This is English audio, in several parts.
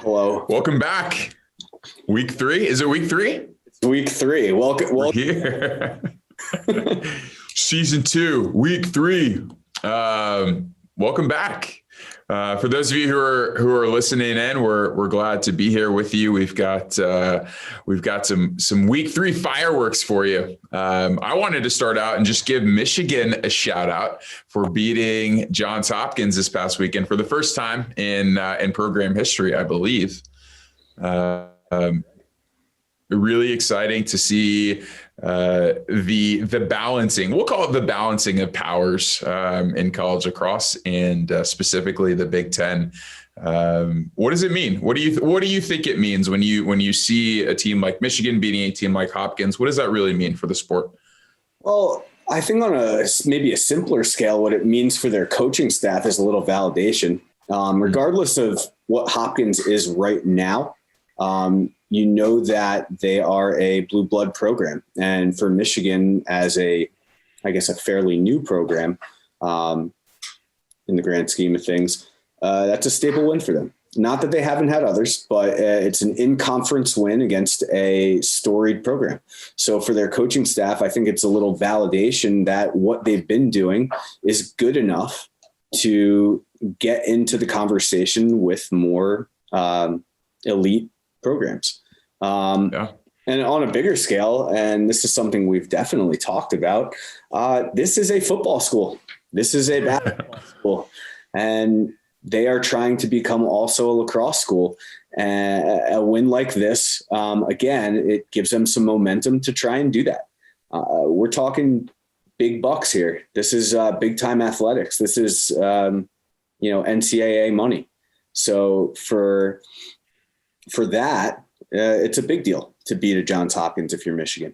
Hello. Welcome back. Week 3. Is it week 3? It's week 3. Welcome here. Season 2, week 3. Welcome back. For those of you who are listening in, we're glad to be here with you. We've got some week 3 fireworks for you. I wanted to start out and just give Michigan a shout out for beating Johns Hopkins this past weekend for the first time in program history, I believe. Really exciting to see the balancing. We'll call it the balancing of powers in college lacrosse, and specifically the Big Ten. What does it mean? What do you think it means when you see a team like Michigan beating a team like Hopkins? What does that really mean for the sport? Well, I think on maybe a simpler scale, what it means for their coaching staff is a little validation. Regardless of what Hopkins is right now, you know that they are a blue blood program. And for Michigan as a fairly new program in the grand scheme of things, that's a staple win for them. Not that they haven't had others, but it's an in-conference win against a storied program. So for their coaching staff, I think it's a little validation that what they've been doing is good enough to get into the conversation with more elite programs. And on a bigger scale, and this is something we've definitely talked about, this is a football school. This is a basketball school. And they are trying to become also a lacrosse school. And a win like this, again, it gives them some momentum to try and do that. We're talking big bucks here. This is big time athletics. This is, NCAA money. So for that, it's a big deal to beat a Johns Hopkins if you're Michigan.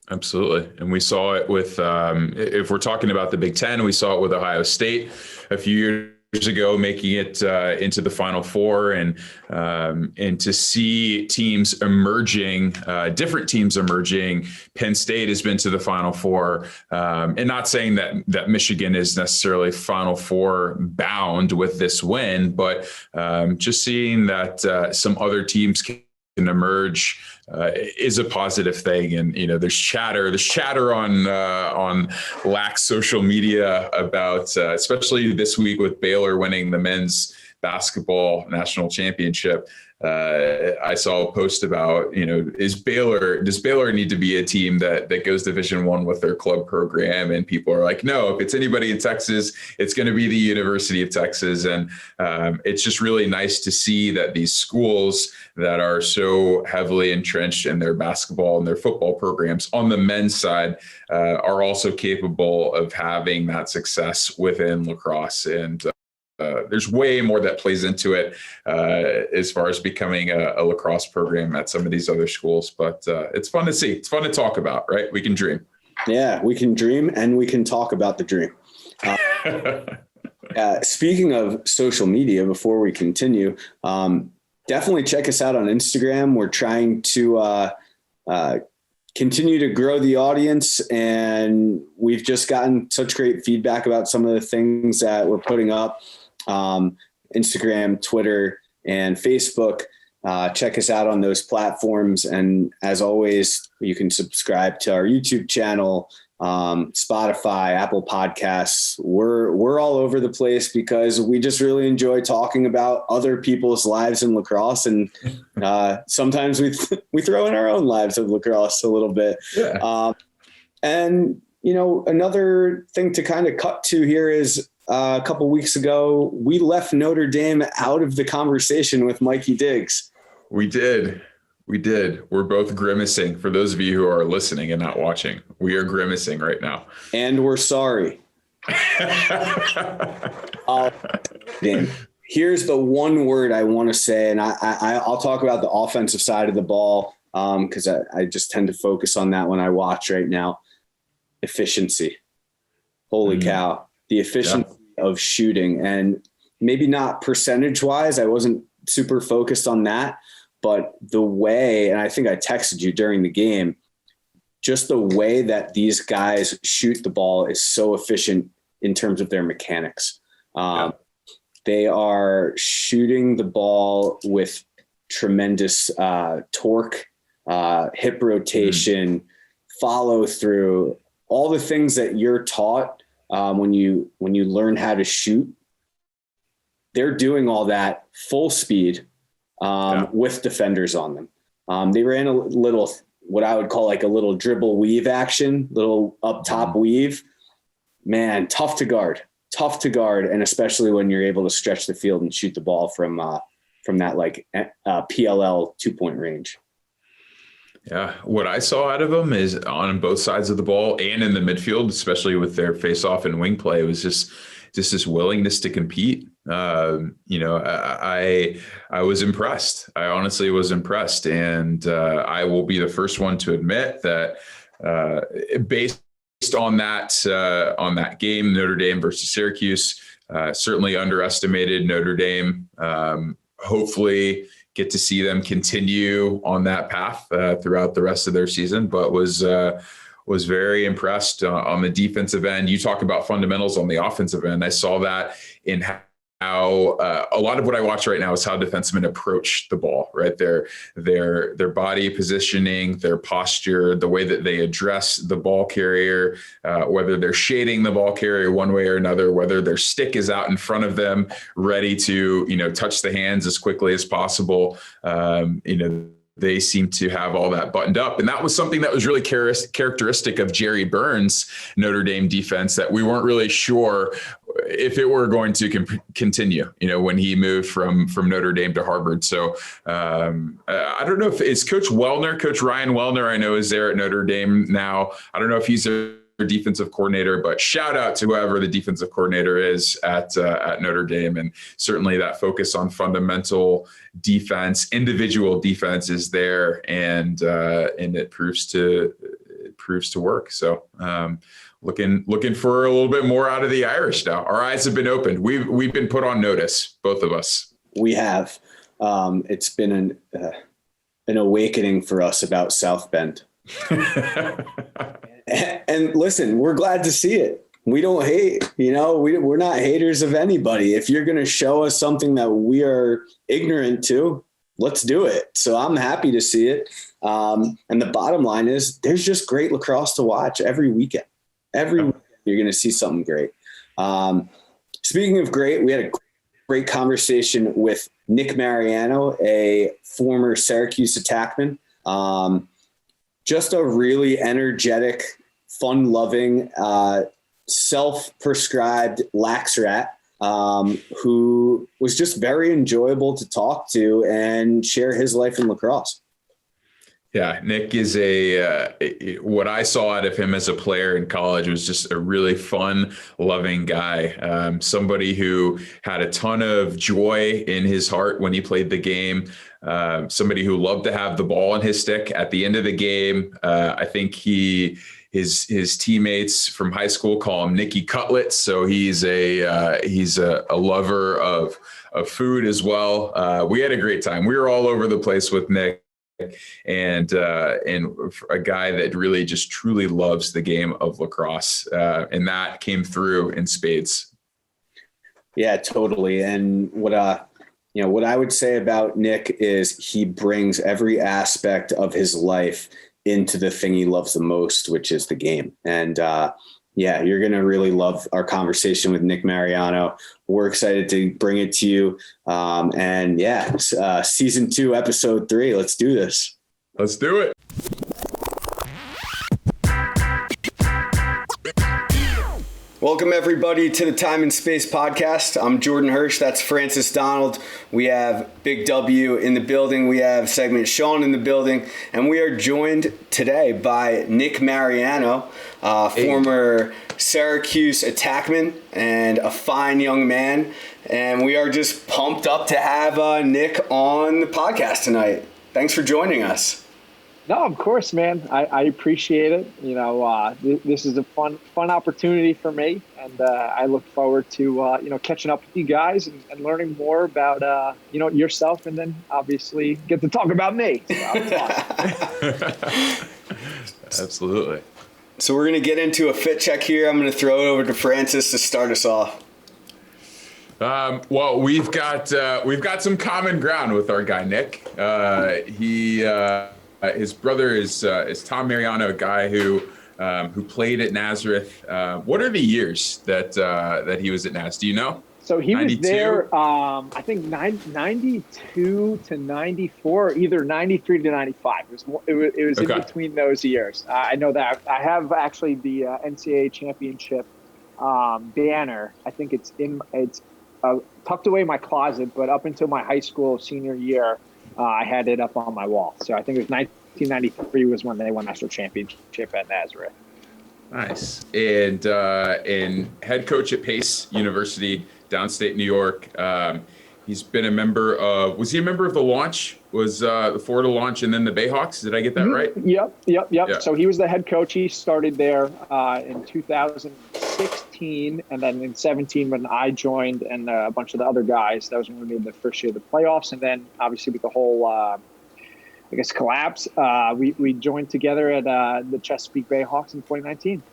Absolutely. And we saw it with, if we're talking about the Big Ten, we saw it with Ohio State a few years ago, making it into the Final Four, and to see teams emerging, different teams emerging. Penn State has been to the Final Four, and not saying that Michigan is necessarily Final Four bound with this win, but just seeing that some other teams can emerge is a positive thing. And there's chatter on Lax social media about especially this week with Baylor winning the men's basketball national championship. I saw a post about, does Baylor need to be a team that goes Division I with their club program? And people are like, no, if it's anybody in Texas, it's going to be the University of Texas. And it's just really nice to see that these schools that are so heavily entrenched in their basketball and their football programs on the men's side are also capable of having that success within lacrosse. And there's way more that plays into it as far as becoming a lacrosse program at some of these other schools. But it's fun to see. It's fun to talk about, right? We can dream. Yeah, we can dream, and we can talk about the dream. Speaking of social media, before we continue, definitely check us out on Instagram. We're trying to continue to grow the audience, and we've just gotten such great feedback about some of the things that we're putting up. Instagram, Twitter, and Facebook. Check us out on those platforms. And as always, you can subscribe to our YouTube channel, Spotify, Apple Podcasts. We're all over the place because we just really enjoy talking about other people's lives in lacrosse. And sometimes we throw in our own lives of lacrosse a little bit. Yeah. Another thing to kind of cut to here is, a couple weeks ago, we left Notre Dame out of the conversation with Mikey Diggs. We did. We're both grimacing. For those of you who are listening and not watching, we are grimacing right now. And we're sorry. Dan, here's the one word I want to say, and I'll talk about the offensive side of the ball because I just tend to focus on that when I watch right now. Efficiency. Holy cow. The efficiency of shooting, and maybe not percentage wise. I wasn't super focused on that, but the way, and I think I texted you during the game, just the way that these guys shoot the ball is so efficient in terms of their mechanics. They are shooting the ball with tremendous torque, hip rotation, follow through, all the things that you're taught when you learn how to shoot. They're doing all that full speed with defenders on them. They ran a little, what I would call like a little dribble weave action, little up top weave. Man, tough to guard, and especially when you're able to stretch the field and shoot the ball from that like PLL 2-point range. Yeah, what I saw out of them is on both sides of the ball and in the midfield, especially with their face-off and wing play, was just this willingness to compete. I was impressed. I honestly was impressed, and I will be the first one to admit that based on that game, Notre Dame versus Syracuse, certainly underestimated Notre Dame. Hopefully get to see them continue on that path throughout the rest of their season, but was very impressed on the defensive end. You talk about fundamentals on the offensive end. I saw that in how a lot of what I watch right now is how defensemen approach the ball, right? Their body positioning, their posture, the way that they address the ball carrier, whether they're shading the ball carrier one way or another, whether their stick is out in front of them, ready to, touch the hands as quickly as possible. They seem to have all that buttoned up. And that was something that was really characteristic of Jerry Burns' Notre Dame defense, that we weren't really sure if it were going to continue, when he moved from Notre Dame to Harvard. So I don't know if it's Coach Ryan Wellner, I know is there at Notre Dame now. I don't know if he's their defensive coordinator, but shout out to whoever the defensive coordinator is at Notre Dame. And certainly that focus on fundamental defense, individual defense is there, and it proves to work. So looking for a little bit more out of the Irish now. Our eyes have been opened. We've been put on notice, both of us. We have. It's been an awakening for us about South Bend. And listen, we're glad to see it. We don't hate, we're not haters of anybody. If you're going to show us something that we are ignorant to, let's do it. So I'm happy to see it. And the bottom line is there's just great lacrosse to watch every weekend. Every weekend you're going to see something great. Speaking of great, we had a great conversation with Nick Mariano, a former Syracuse attackman. Just a really energetic, fun-loving, self-prescribed lax rat who was just very enjoyable to talk to and share his life in lacrosse. Yeah, Nick is what I saw out of him as a player in college was just a really fun, loving guy. Somebody who had a ton of joy in his heart when he played the game. Somebody who loved to have the ball in his stick at the end of the game. I think his teammates from high school call him Nicky Cutlets. So he's a lover of food as well. We had a great time. We were all over the place with Nick. And a guy that really just truly loves the game of lacrosse. And that came through in spades. Yeah, totally. And what I would say about Nick is he brings every aspect of his life into the thing he loves the most, which is the game. And you're going to really love our conversation with Nick Mariano. We're excited to bring it to you. Season 2, episode 3. Let's do this. Let's do it. Welcome, everybody, to the Time and Space podcast. I'm Jordan Hirsch. That's Francis Donald. We have Big W in the building. We have segment Sean in the building. And we are joined today by Nick Mariano, former Syracuse attackman and a fine young man. And we are just pumped up to have Nick on the podcast tonight. Thanks for joining us. No, of course, man. I appreciate it. This is a fun opportunity for me, and I look forward to catching up with you guys and learning more about yourself, and then obviously get to talk about me. So Absolutely. So we're gonna get into a fit check here. I'm gonna throw it over to Francis to start us off. Well, we've got some common ground with our guy Nick. His brother is Tom Mariano, a guy who played at Nazareth. What are the years that he was at Naz? Do you know? So he 92? was there, I think 92 to 94, either 93 to 95. It was Okay. in between those years. I know that. I have actually the NCAA championship banner. I think it's tucked away in my closet, but up until my high school senior year, I had it up on my wall. So I think it was 1993 was when they won national championship at Nazareth. Nice. And head coach at Pace University, downstate New York. He's been a member of, was he a member of the Launch? Was the Florida Launch and then the Bayhawks? Did I get that right? Yep. Yeah. So he was the head coach. He started there in 2016, and then in 17 when I joined and a bunch of the other guys, that was when we made the first year of the playoffs. And then obviously with the whole, collapse, we joined together at the Chesapeake Bayhawks in 2019.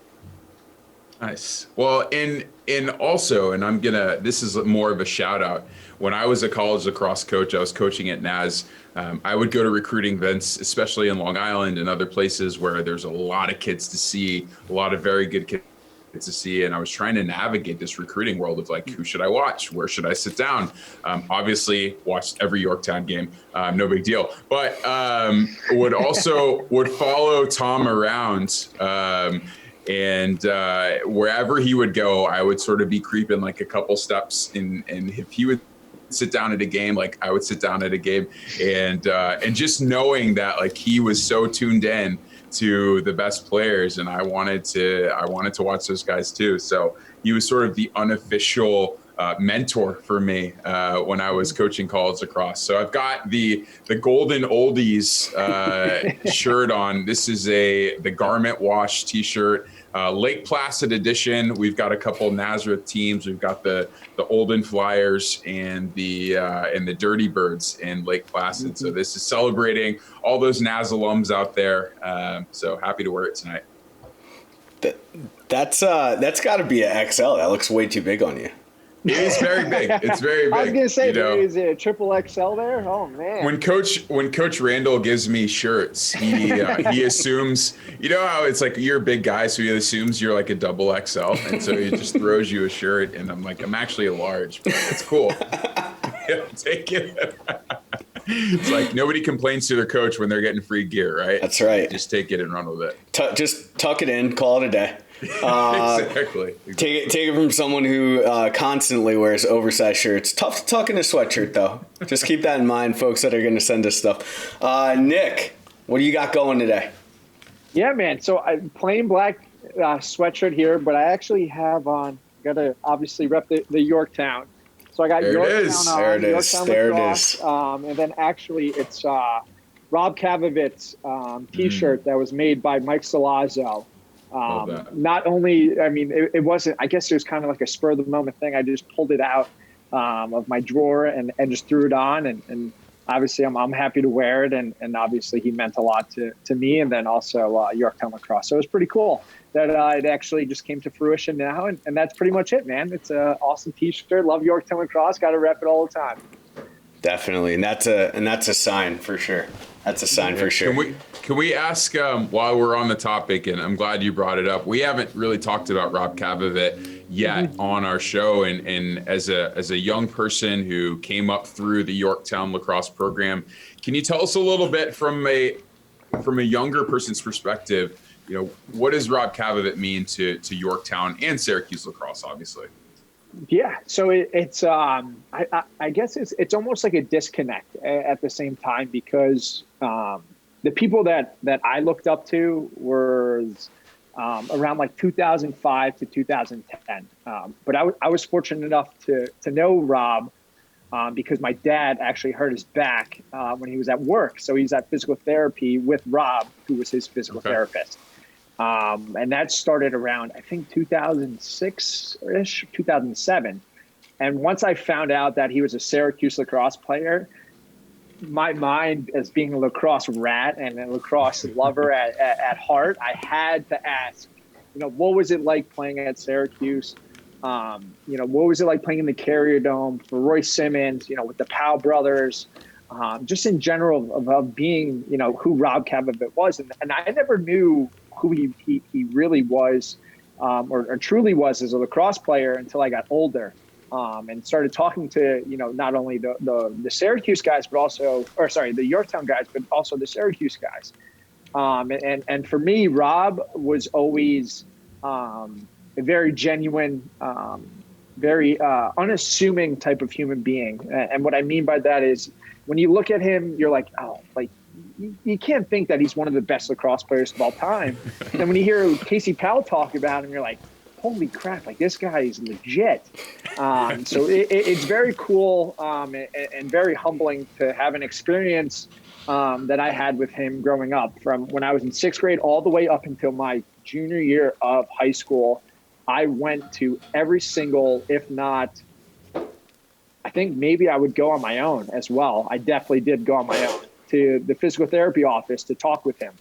Nice. Well, and also, and this is more of a shout out. When I was a college lacrosse coach, I was coaching at Naz. I would go to recruiting events, especially in Long Island and other places where there's a lot of kids to see, a lot of very good kids to see. And I was trying to navigate this recruiting world of like, who should I watch? Where should I sit down? Obviously watched every Yorktown game, no big deal, but would follow Tom around. And wherever he would go, I would sort of be creeping like a couple steps. And if he would sit down at a game, like I would sit down at a game, and just knowing that like he was so tuned in to the best players, and I wanted to watch those guys too. So he was sort of the unofficial mentor for me when I was coaching college lacrosse. So I've got the Golden Oldies shirt on. This is the Garment Wash t-shirt, Lake Placid edition. We've got a couple Nazareth teams. We've got the Olden Flyers and the Dirty Birds in Lake Placid. Mm-hmm. So this is celebrating all those Naz alums out there. So happy to wear it tonight. That's got to be an XL. That looks way too big on you. It is very big. It's very big. I was gonna say, is it a triple XL there? Oh man! When Coach Randall gives me shirts, he assumes, you know how it's like you're a big guy, so he assumes you're like a double XL, and so he just throws you a shirt, and I'm like, I'm actually a large, but it's cool. Yeah, take it. It's like nobody complains to their coach when they're getting free gear, right? That's right. Just take it and run with it. Just tuck it in, call it a day. Exactly. Take it from someone who constantly wears oversized shirts. Tough to tuck in a sweatshirt, though. Just keep that in mind, folks that are going to send us stuff. Nick, what do you got going today? Yeah, man. So I'm plain black sweatshirt here, but I actually have on. Got to obviously rep the Yorktown. So I got there Yorktown on. There it is. Yorktown there Lacrosse, it is. And then actually it's Rob Kavovit's T-shirt that was made by Mike Salazzo. Not only, I mean, it wasn't, I guess it was kind of like a spur of the moment thing. I just pulled it out of my drawer and just threw it on. And obviously I'm happy to wear it. And obviously he meant a lot to me, and then also Yorktown Lacrosse. So it was pretty cool that it actually just came to fruition now. And that's pretty much it, man. It's an awesome T-shirt. Love Yorktown Lacrosse. Got to rep it all the time. Definitely. And that's a sign for sure. That's a sign for sure. Can we ask, while we're on the topic, and I'm glad you brought it up, we haven't really talked about Rob Kavovit yet on our show. And as a young person who came up through the Yorktown lacrosse program, can you tell us a little bit from a younger person's perspective, you know, what does Rob Kavovit mean to Yorktown and Syracuse lacrosse, obviously? Yeah, so it's I guess it's almost like a disconnect at the same time, because the people that I looked up to was around like 2005 to 2010. But I was fortunate enough to know Rob because my dad actually hurt his back when he was at work. So he's at physical therapy with Rob, who was his physical therapist. And that started around, I think, 2006-ish, 2007. And once I found out that he was a Syracuse lacrosse player, my mind, as being a lacrosse rat and a lacrosse lover at heart, I had to ask, you know, what was it like playing at Syracuse? What was it like playing in the Carrier Dome for Roy Simmons, with the Powell brothers, just in general of being, who Rob Cavavit was. And I never knew who he really was, or truly was as a lacrosse player until I got older, and started talking to, not only the Syracuse guys, the Yorktown guys, but also the Syracuse guys. And for me, Rob was always a very genuine, very unassuming type of human being. And what I mean by that is when you look at him, you're like, oh, like you can't think that he's one of the best lacrosse players of all time. And then when you hear Casey Powell talk about him, you're like, holy crap, like this guy is legit. So it's very cool and very humbling to have an experience that I had with him growing up from when I was in 6th grade all the way up until my junior year of high school. I went to every single, if not, I think maybe I would go on my own as well. I definitely did go on my own to the physical therapy office to talk with him,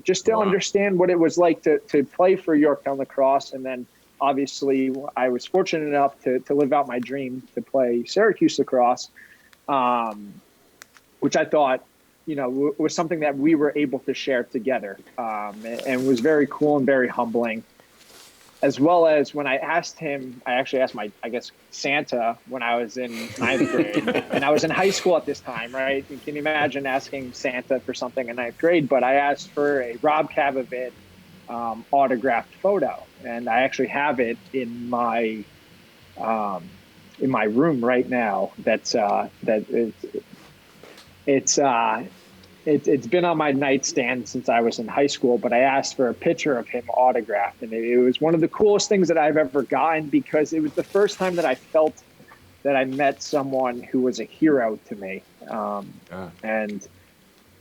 just to understand what it was like to play for Yorktown Lacrosse. And then obviously I was fortunate enough to live out my dream to play Syracuse Lacrosse, which I thought, was something that we were able to share together, and was very cool and very humbling. As well as when I asked him, I actually asked Santa when I was in 9th grade, and I was in high school at this time, right? You can imagine asking Santa for something in 9th grade, but I asked for a Rob Cavavit autographed photo, and I actually have it in my room right now. It's been on my nightstand since I was in high school, but I asked for a picture of him autographed. And it was one of the coolest things that I've ever gotten, because it was the first time that I felt that I met someone who was a hero to me. And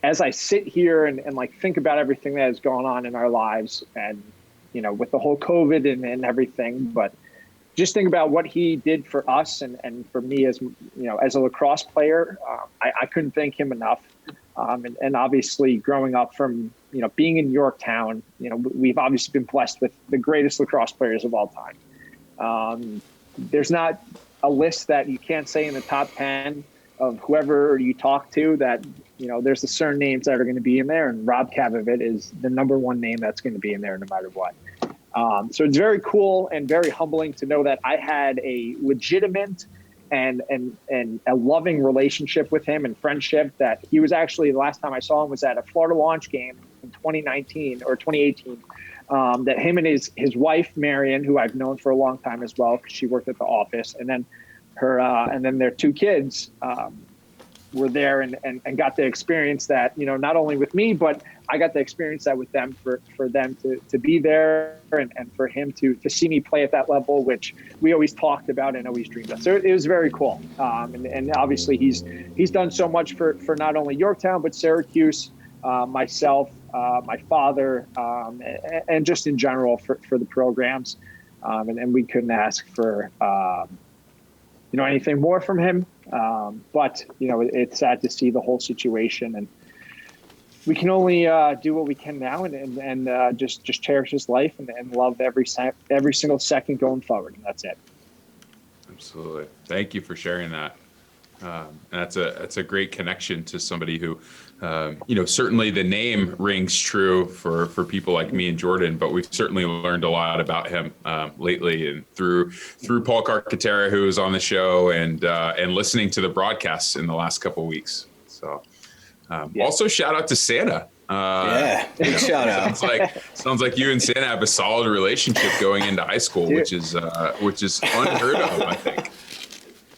as I sit here and think about everything that has gone on in our lives and, with the whole COVID and everything, but just think about what he did for us and for me as a lacrosse player, I couldn't thank him enough. And obviously growing up from, being in Yorktown, we've obviously been blessed with the greatest lacrosse players of all time. There's not a list that you can't say in the top 10 of whoever you talk to that, there's the certain names that are going to be in there. And Rob Cavavit is the number one name that's going to be in there no matter what. So it's very cool and very humbling to know that I had a legitimate and a loving relationship with him and friendship. That he was actually, the last time I saw him was at a Florida launch game in 2019 or 2018. That him and his wife Marion, who I've known for a long time as well, because she worked at the office, and then their 2 kids were there and got to experience that, not only with me, but I got to experience that with them for them to be there and for him to see me play at that level, which we always talked about and always dreamed of. So it was very cool. And obviously he's done so much for not only Yorktown, but Syracuse, myself, my father, and just in general for the programs. And we couldn't ask for, anything more from him. But it's sad to see the whole situation, and we can only do what we can now, and just cherish his life and love every single second going forward. And that's it. Absolutely. Thank you for sharing that. That's a great connection to somebody who, certainly the name rings true for people like me and Jordan, but we've certainly learned a lot about him lately, and through Paul Carcaterra, who was on the show, and listening to the broadcasts in the last couple of weeks. So also shout out to Santa. Big shout out. Sounds like you and Santa have a solid relationship going into high school, which is unheard of, I think.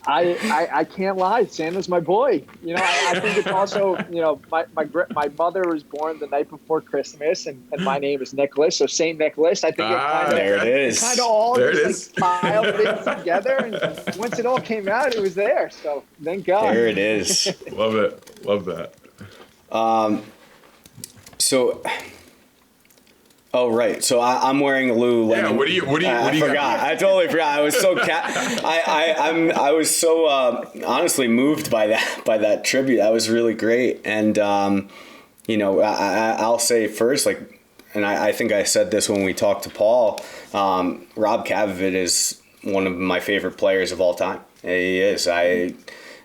I can't lie. Santa's my boy. I think it's also, my mother was born the night before Christmas, and my name is Nicholas, so Saint Nicholas. I think there it is. Kind of all just piled things together, and once it all came out, it was there. So thank God. There it is. Love it. Love that. Oh, right. So I'm wearing a Lululemon. Yeah. What do you I forgot. I totally forgot. I was so I was so honestly moved by that tribute. That was really great. And I'll say first, and I think I said this when we talked to Paul. Rob Cavavit is one of my favorite players of all time. He is. I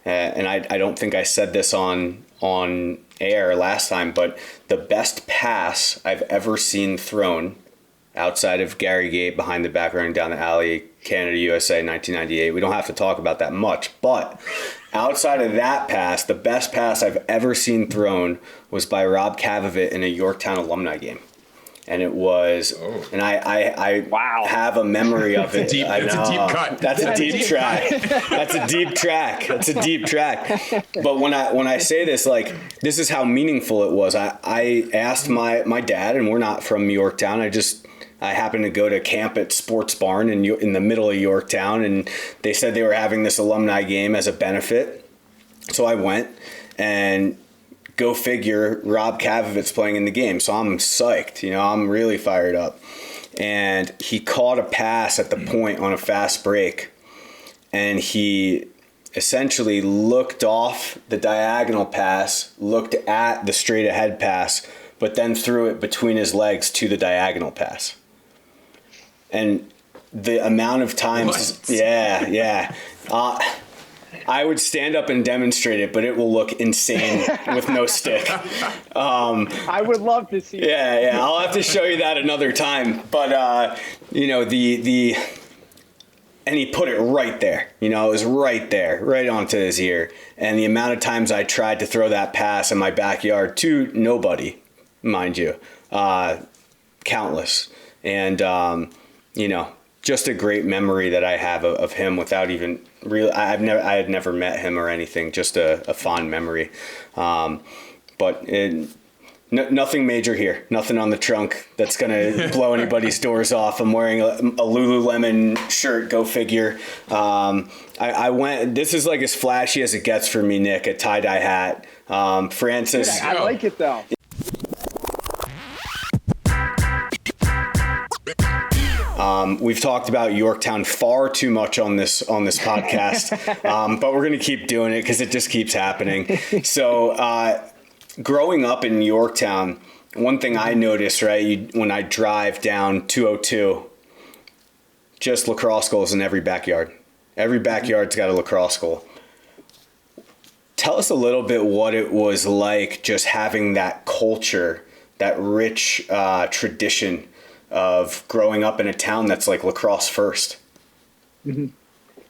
don't think I said this on air last time, but the best pass I've ever seen thrown outside of Gary Gate behind the back running down the alley, Canada, USA, 1998. We don't have to talk about that much, but outside of that pass, the best pass I've ever seen thrown was by Rob Kavovit in a Yorktown alumni game. And it was, and I have a memory of it. That's a deep cut. That's a deep track. That's a deep track. That's a deep track. But when I say this, like, this is how meaningful it was. I asked my dad, and we're not from Yorktown. I happened to go to camp at Sports Barn in the middle of Yorktown, and they said they were having this alumni game as a benefit. So I went, and go figure, Rob Kavovit's playing in the game. So I'm psyched. I'm really fired up. And he caught a pass at the point on a fast break, and he essentially looked off the diagonal pass, looked at the straight ahead pass, but then threw it between his legs to the diagonal pass. And the amount of times, I would stand up and demonstrate it, but it will look insane with no stick. I would love to see. Yeah, I'll have to show you that another time. But and he put it right there. It was right there, right onto his ear. And the amount of times I tried to throw that pass in my backyard to nobody, mind you, countless. And just a great memory that I have of him without even really, I had never met him or anything, just a fond memory. But nothing major here, nothing on the trunk that's going to blow anybody's doors off. I'm wearing a Lululemon shirt, go figure. I went, this is like as flashy as it gets for me, Nick, a tie-dye hat. Francis. Dude, I like it though. We've talked about Yorktown far too much on this podcast, but we're going to keep doing it because it just keeps happening. So growing up in Yorktown, one thing I noticed, right, when I drive down 202, just lacrosse goals in every backyard. Every backyard's got a lacrosse goal. Tell us a little bit what it was like just having that culture, that rich tradition of growing up in a town that's like lacrosse first. Mm-hmm.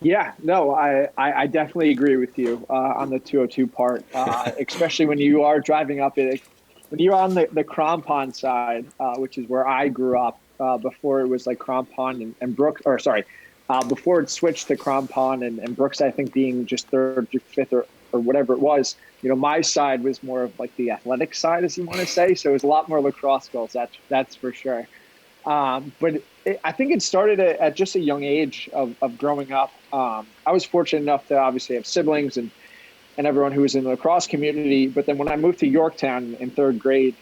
Yeah, no, I definitely agree with you on the 202 part, especially when you are driving up it. When you're on the Crampon side, which is where I grew up before it was like Crampon and Brooks, before it switched to Crampon and Brooks, I think being just third or fifth or whatever it was. My side was more of like the athletic side, as you want to say. So it was a lot more lacrosse goals. That's for sure. But I think it started at just a young age of growing up. I was fortunate enough to obviously have siblings and everyone who was in the lacrosse community. But then when I moved to Yorktown in third grade,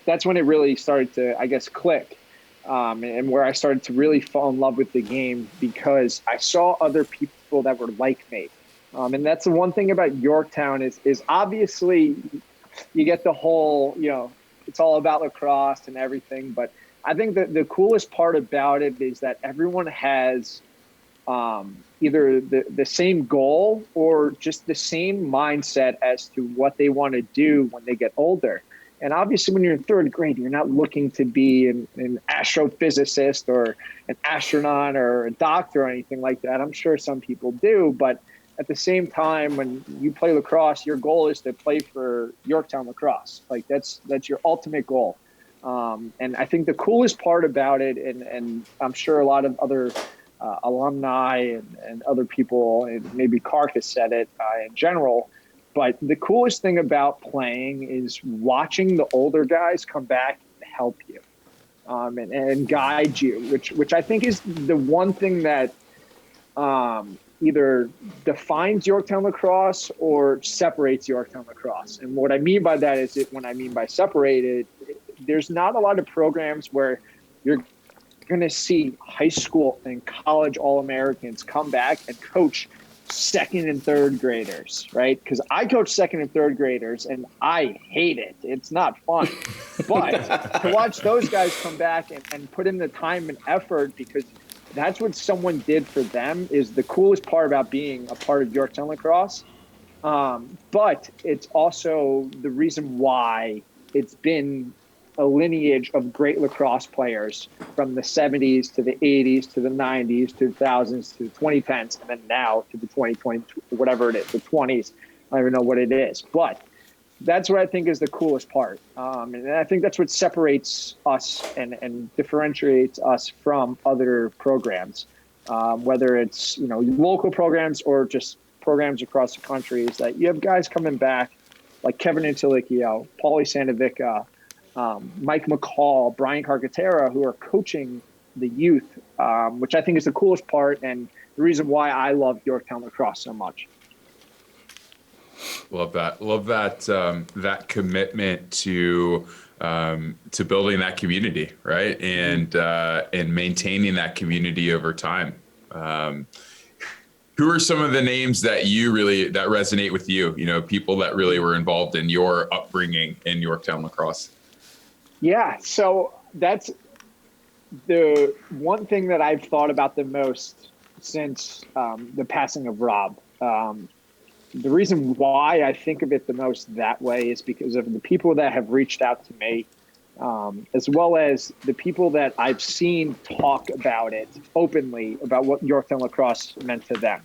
that's when it really started to, I guess, click. And where I started to really fall in love with the game because I saw other people that were like me. And that's the one thing about Yorktown is obviously you get the whole, it's all about lacrosse and everything, but I think that the coolest part about it is that everyone has either the same goal or just the same mindset as to what they want to do when they get older. And obviously when you're in third grade, you're not looking to be an astrophysicist or an astronaut or a doctor or anything like that. I'm sure some people do, but at the same time, when you play lacrosse, your goal is to play for Yorktown Lacrosse. Like that's your ultimate goal. And I think the coolest part about it, and I'm sure a lot of other alumni and other people, and maybe Kark has said it in general, but the coolest thing about playing is watching the older guys come back and help you and guide you, which I think is the one thing that either defines Yorktown Lacrosse or separates Yorktown Lacrosse. And what I mean by that is when I mean by separated, there's not a lot of programs where you're going to see high school and college All-Americans come back and coach second and third graders, right? Because I coach second and third graders and I hate it. It's not fun. But to watch those guys come back and put in the time and effort because that's what someone did for them is the coolest part about being a part of Yorktown Lacrosse. But it's also the reason why it's been a lineage of great lacrosse players from the 70s to the 80s to the 90s to the 2000s to the 2010s and then now to the 2020, whatever it is, the 20s. I don't even know what it is. But that's what I think is the coolest part. And I think that's what separates us and differentiates us from other programs, whether it's, local programs or just programs across the country, is that you have guys coming back like Kevin Antilicchio, Paulie Sandovica, Mike McCall, Brian Carcaterra, who are coaching the youth, which I think is the coolest part and the reason why I love Yorktown Lacrosse so much. Love that. Love that. That commitment to building that community, right, and maintaining that community over time. Who are some of the names that that resonate with you? People that really were involved in your upbringing in Yorktown Lacrosse. Yeah, so that's the one thing that I've thought about the most since the passing of Rob. The reason why I think of it the most that way is because of the people that have reached out to me, as well as the people that I've seen talk about it openly, about what Yorktown Lacrosse meant to them.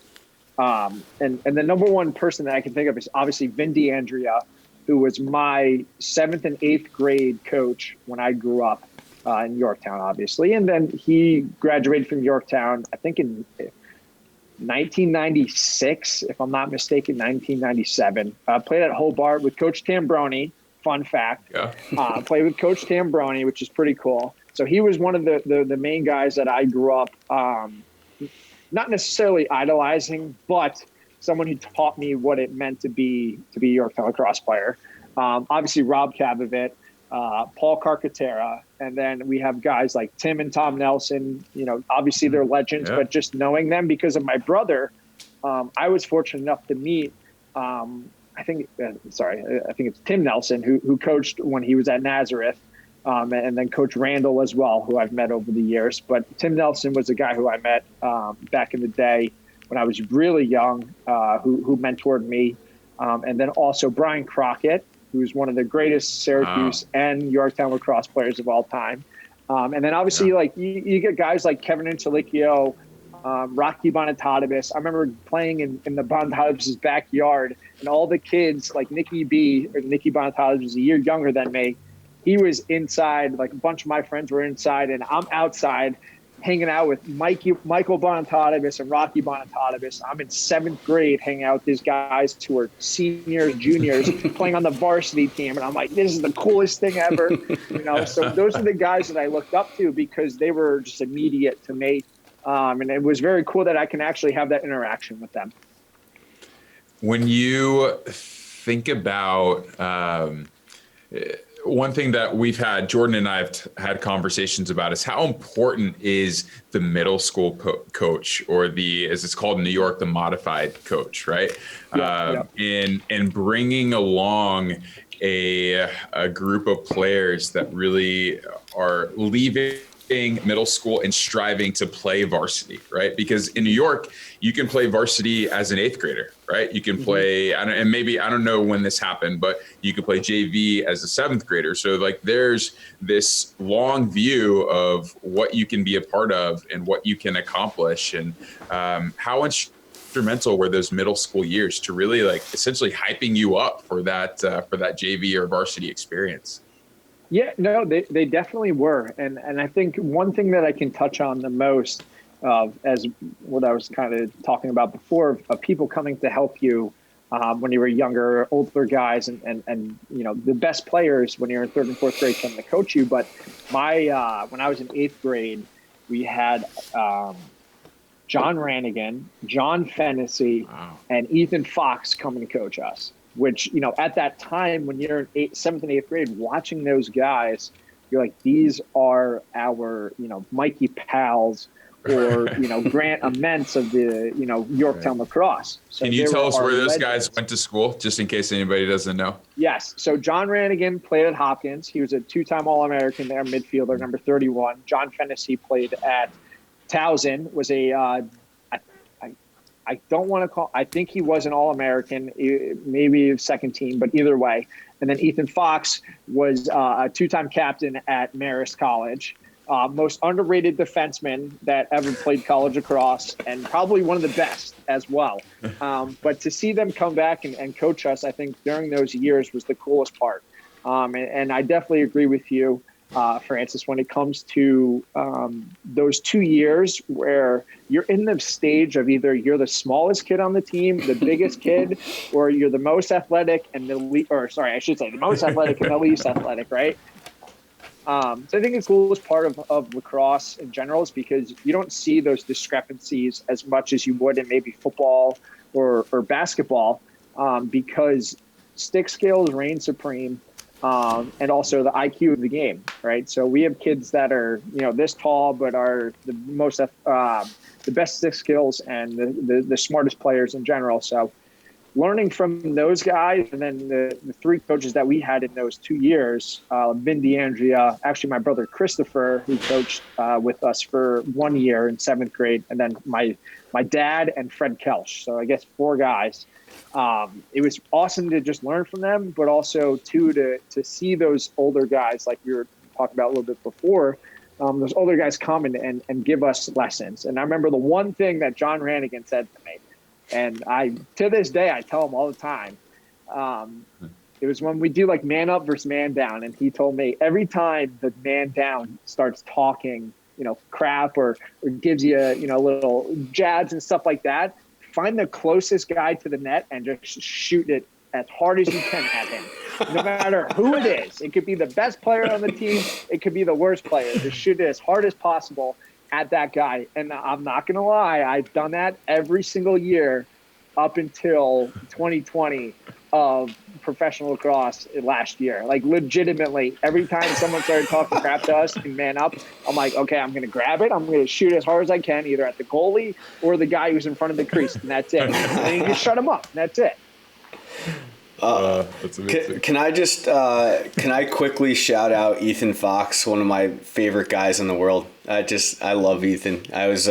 And the number one person that I can think of is obviously Vin DeAndrea, who was my 7th and 8th grade coach when I grew up in Yorktown, obviously. And then he graduated from Yorktown, I think in 1996, if I'm not mistaken, 1997. Played at Hobart with Coach Tambroni. Fun fact. Yeah. Played with Coach Tambroni, which is pretty cool. So he was one of the main guys that I grew up, not necessarily idolizing, but someone who taught me what it meant to be a Yorktown Lacrosse player. Obviously, Rob Cavavit, Paul Carcaterra, and then we have guys like Tim and Tom Nelson. Obviously they're legends, but just knowing them because of my brother, I was fortunate enough to meet. I think it's Tim Nelson who coached when he was at Nazareth, and then Coach Randall as well, who I've met over the years. But Tim Nelson was a guy who I met back in the day when I was really young, who mentored me, and then also Brian Crockett, who's one of the greatest Syracuse and Yorktown Lacrosse players of all time. And then obviously, like you get guys like Kevin Antilicchio, Rocky Bonatadibus. I remember playing in the Bonatadibus' backyard, and all the kids, like Nicky Bonatadibus was a year younger than me. He was inside, like a bunch of my friends were inside, and I'm outside hanging out with Michael Bonatadibus and Rocky Bonatadibus. I'm in 7th grade hanging out with these guys who are seniors, juniors, playing on the varsity team. And I'm like, this is the coolest thing ever. So those are the guys that I looked up to because they were just immediate to me. And it was very cool that I can actually have that interaction with them. When you think about one thing that Jordan and I have had conversations about is how important is the middle school coach, or as it's called in New York, the modified coach, right? In bringing along a group of players that really are leaving middle school and striving to play varsity, right? Because in New York, you can play varsity as an 8th grader, right? You can play, and maybe, I don't know when this happened, but you could play JV as a 7th grader. So like there's this long view of what you can be a part of and what you can accomplish, and how instrumental were those middle school years to really like essentially hyping you up for that JV or varsity experience. Yeah, no, they definitely were. And I think one thing that I can touch on the most as what I was kind of talking about before, of people coming to help you when you were younger, older guys, and the best players when you're in 3rd and 4th grade coming to coach you. But when I was in 8th grade, we had John Rannigan, John Fennessy, and Ethan Fox coming to coach us. Which, at that time, when you're in 7th and 8th grade, watching those guys, you're like, these are our, Mikey Pals, or, Grant Aments of the, Yorktown Lacrosse. So can you tell us where those guys went to school, just in case anybody doesn't know? Yes. So John Rannigan played at Hopkins. He was a 2-time All-American there, midfielder, number 31. John Fennessy played at Towson was I don't want to call. I think he was an All-American, maybe second team, but either way. And then Ethan Fox was a two-time captain at Marist College, most underrated defenseman that ever played college lacrosse, and probably one of the best as well. But to see them come back and coach us, I think during those years was the coolest part. And I definitely agree with you, Francis, when it comes to those 2 years where you're in the stage of either you're the smallest kid on the team, the biggest kid, or you're the most athletic and the most athletic and the least athletic, right? So I think the coolest part of lacrosse in general is because you don't see those discrepancies as much as you would in maybe football or basketball, because stick skills reign supreme. And also the IQ of the game, right? So we have kids that are, this tall, but are the best stick skills and the smartest players in general. So learning from those guys, and then the three coaches that we had in those 2 years, Vin DeAndrea, actually my brother Christopher, who coached with us for 1 year in 7th grade, and then my dad and Fred Kelch. So I guess 4 guys. It was awesome to just learn from them, but also to see those older guys, like we were talking about a little bit before, those older guys come and give us lessons. And I remember the one thing that John Rannigan said to me, and to this day, I tell him all the time. It was when we do like man up versus man down. And he told me every time the man down starts talking, crap or gives you, little jabs and stuff like that, find the closest guy to the net and just shoot it as hard as you can at him, no matter who it is. It could be the best player on the team. It could be the worst player. Just shoot it as hard as possible at that guy. And I'm not going to lie, I've done that every single year up until 2020 of professional lacrosse last year. Like legitimately, every time someone started talking crap to us and man up, I'm like, okay, I'm going to grab it. I'm going to shoot as hard as I can, either at the goalie or the guy who's in front of the crease, and that's it. And you just shut him up, and that's it. That's amazing. Can I quickly shout out Ethan Fox, one of my favorite guys in the world. I love Ethan. I was,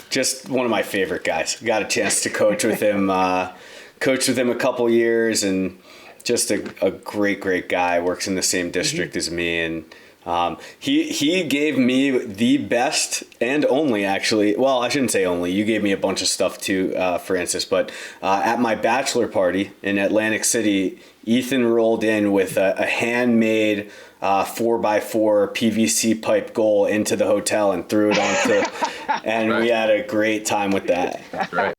just one of my favorite guys. Got a chance to coach with him a couple years, and just a great guy. Works in the same district as me, and he gave me the best and only, actually. Well, I shouldn't say only. You gave me a bunch of stuff too, Francis. But at my bachelor party in Atlantic City, Ethan rolled in with a handmade 4x4 PVC pipe goal into the hotel and threw it onto, and right. We had a great time with that. That's right.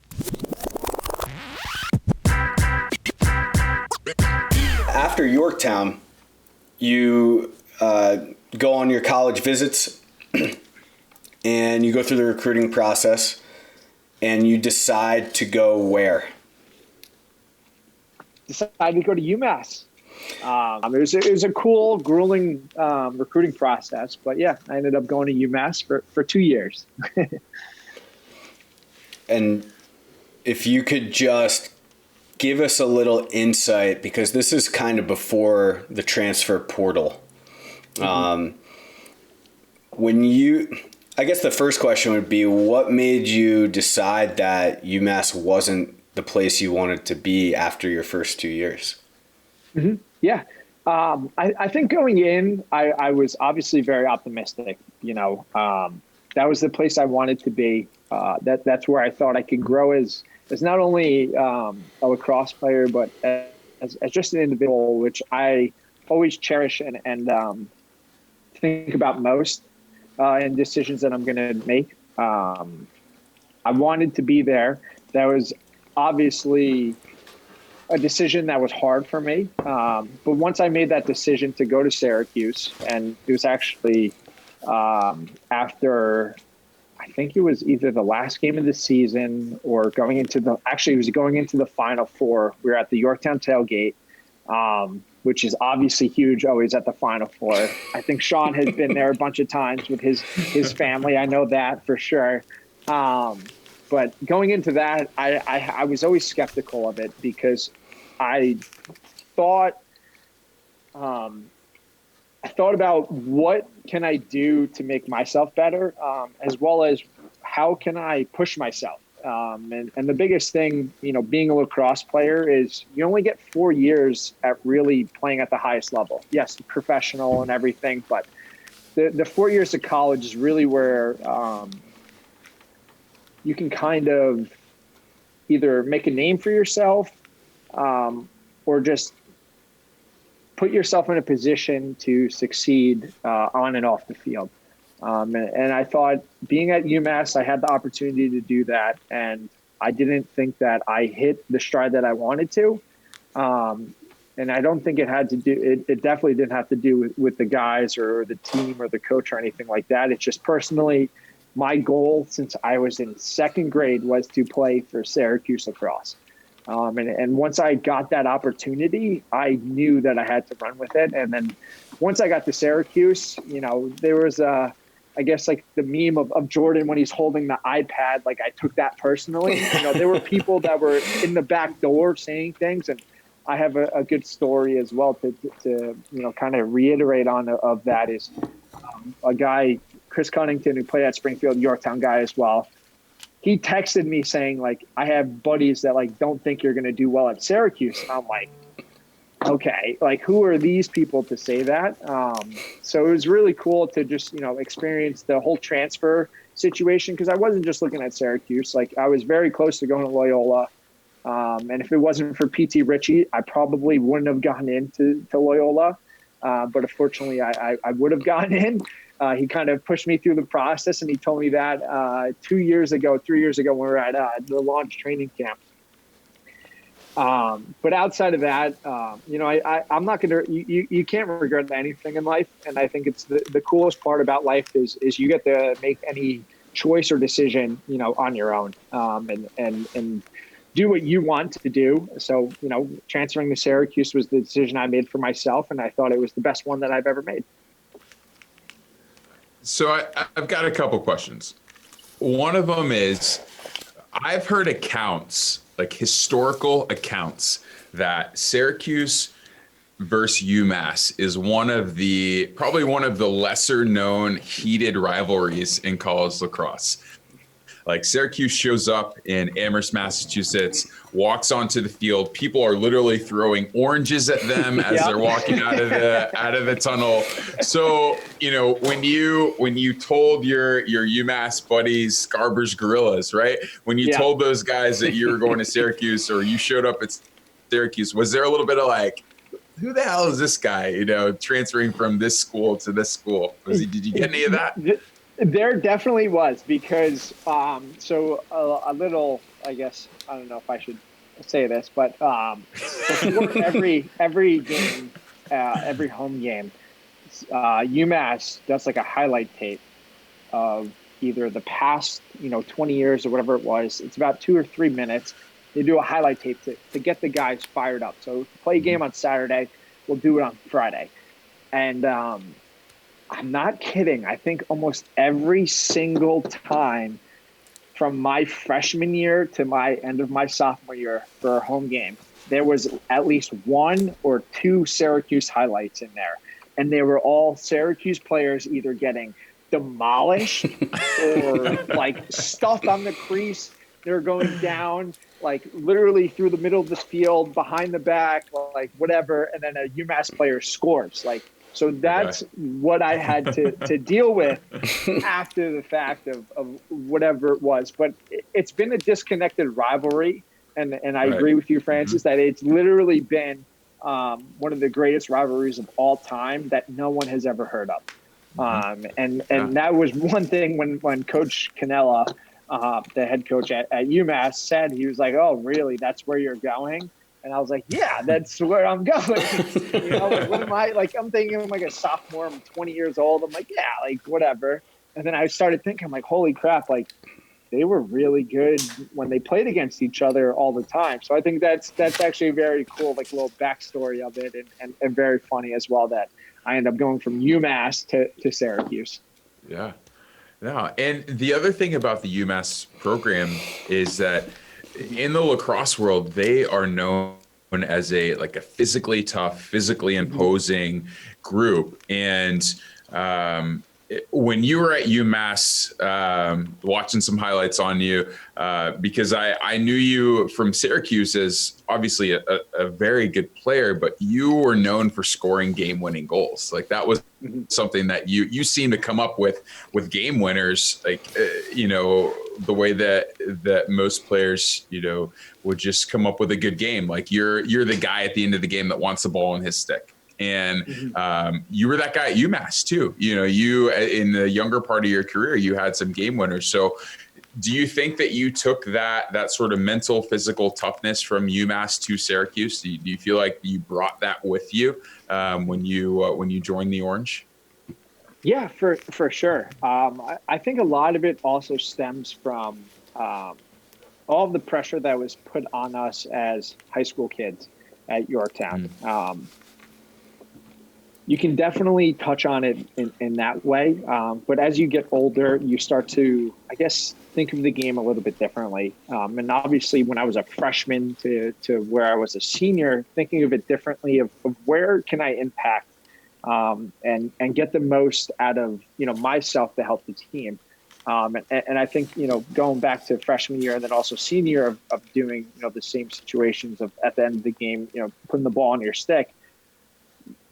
After Yorktown, you go on your college visits and you go through the recruiting process and you decide to go where? Decided to go to UMass. It was a cool, grueling recruiting process, but yeah, I ended up going to UMass for 2 years. And if you could just give us a little insight, because this is kind of before the transfer portal. Mm-hmm. I guess the first question would be, what made you decide that UMass wasn't the place you wanted to be after your first 2 years? Mm-hmm. Yeah. I think going in, I was obviously very optimistic. That was the place I wanted to be. That's where I thought I could grow as not only a lacrosse player, but as just an individual, which I always cherish and think about most in decisions that I'm going to make. I wanted to be there. That was obviously a decision that was hard for me. But once I made that decision to go to Syracuse, and it was actually after, I think it was either the last game of the season or going into the Final Four. We were at the Yorktown tailgate, which is obviously huge, always at the Final Four. I think Sean has been there a bunch of times with his family. I know that for sure. But going into that, I was always skeptical of it because I thought I thought about what can I do to make myself better, as well as how can I push myself. And the biggest thing, being a lacrosse player is you only get 4 years at really playing at the highest level. Yes, professional and everything, but the 4 years of college is really where you can kind of either make a name for yourself or just put yourself in a position to succeed on and off the field. And I thought being at UMass, I had the opportunity to do that. And I didn't think that I hit the stride that I wanted to. And I don't think it had to do, it definitely didn't have to do with the guys or the team or the coach or anything like that. It's just personally, my goal since I was in second grade was to play for Syracuse Lacrosse. And once I got that opportunity, I knew that I had to run with it. And then once I got to Syracuse, there was I guess like the meme of Jordan when he's holding the iPad, like I took that personally. There were people that were in the back door saying things, and I have a good story as well to kind of reiterate on of that is a guy, Chris Cunnington, who played at Springfield, Yorktown guy as well. He texted me saying, like, I have buddies that, like, don't think you're going to do well at Syracuse. And I'm like, okay, like, who are these people to say that? So it was really cool to just, experience the whole transfer situation because I wasn't just looking at Syracuse. Like, I was very close to going to Loyola. And if it wasn't for P.T. Ritchie, I probably wouldn't have gone into Loyola. But unfortunately, I would have gotten in. He kind of pushed me through the process, and he told me that 3 years ago, when we were at the launch training camp. But outside of that, I'm not going to, you can't regret anything in life. And I think it's the coolest part about life is you get to make any choice or decision, on your own, and do what you want to do. So, transferring to Syracuse was the decision I made for myself. And I thought it was the best one that I've ever made. So I've got a couple questions. One of them is I've heard accounts, like historical accounts, that Syracuse versus UMass is probably one of the lesser known heated rivalries in college lacrosse. Like Syracuse shows up in Amherst, Massachusetts, walks onto the field. People are literally throwing oranges at them as they're walking out of the tunnel. So, when you told your UMass buddies, Scarber's Gorillas, right? When you told those guys that you were going to Syracuse or you showed up at Syracuse, was there a little bit of like, who the hell is this guy, transferring from this school to this school? Did you get any of that? There definitely was because so a little, I guess, I don't know if I should say this, but before every game, every home game, UMass does like a highlight tape of either the past 20 years or whatever it was. It's about 2 or 3 minutes. They do a highlight tape to get the guys fired up. So play a game on Saturday, we'll do it on Friday, and I'm not kidding. I think almost every single time from my freshman year to my end of my sophomore year for a home game, there was at least 1 or 2 Syracuse highlights in there. And they were all Syracuse players either getting demolished or like stuffed on the crease. They're going down like literally through the middle of the field, behind the back, like whatever. And then a UMass player scores. So that's what I had to deal with after the fact of whatever it was. But it's been a disconnected rivalry. And I agree with you, Francis, that it's literally been one of the greatest rivalries of all time that no one has ever heard of. And that was one thing when Coach Cannella, the head coach at UMass, said, he was like, "Oh, really? That's where you're going?" And I was like, yeah, that's where I'm going. Like, what am I, like, I'm thinking I'm like a sophomore, I'm 20 years old. I'm like, yeah, like whatever. And then I started thinking, I'm like, holy crap, like they were really good when they played against each other all the time. So I think that's actually a very cool, like little backstory of it and very funny as well that I end up going from UMass to Syracuse. Yeah. No. And the other thing about the UMass program is that in the lacrosse world, they are known as a physically tough, physically imposing group. And when you were at UMass, watching some highlights on you, because I knew you from Syracuse as obviously a very good player, but you were known for scoring game-winning goals. Like that was something that you seem to come up with game winners, the way that most players, would just come up with a good game. Like you're the guy at the end of the game that wants the ball in his stick. And you were that guy at UMass too. You in the younger part of your career, you had some game winners. So do you think that you took that sort of mental, physical toughness from UMass to Syracuse? Do you feel like you brought that with you when you joined the Orange? Yeah, for sure. I think a lot of it also stems from all of the pressure that was put on us as high school kids at Yorktown. You can definitely touch on it in that way. But as you get older, you start to, I guess, think of the game a little bit differently. And obviously, when I was a freshman to where I was a senior, thinking of it differently of where can I impact and get the most out of, myself to help the team. And I think, going back to freshman year and then also senior of doing, the same situations of at the end of the game, putting the ball on your stick.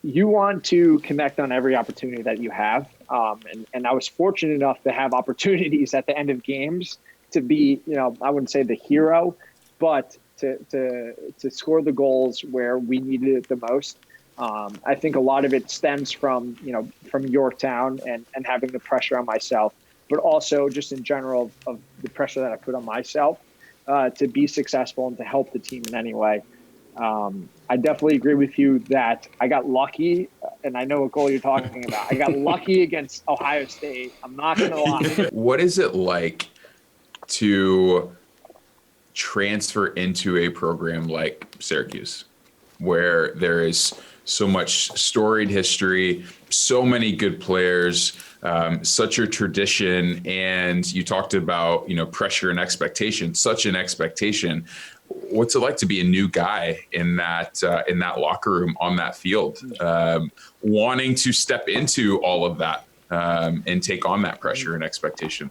You want to connect on every opportunity that you have. And I was fortunate enough to have opportunities at the end of games to be, I wouldn't say the hero, but to score the goals where we needed it the most. I think a lot of it stems from Yorktown and having the pressure on myself, but also just in general of the pressure that I put on myself to be successful and to help the team in any way. I definitely agree with you that I got lucky, and I know what goal you're talking about. I got lucky against Ohio State. I'm not going to lie. What is it like to transfer into a program like Syracuse, where there is so much storied history, so many good players, such a tradition, and you talked about, pressure and expectation, such an expectation. What's it like to be a new guy in that locker room, on that field, wanting to step into all of that and take on that pressure and expectation?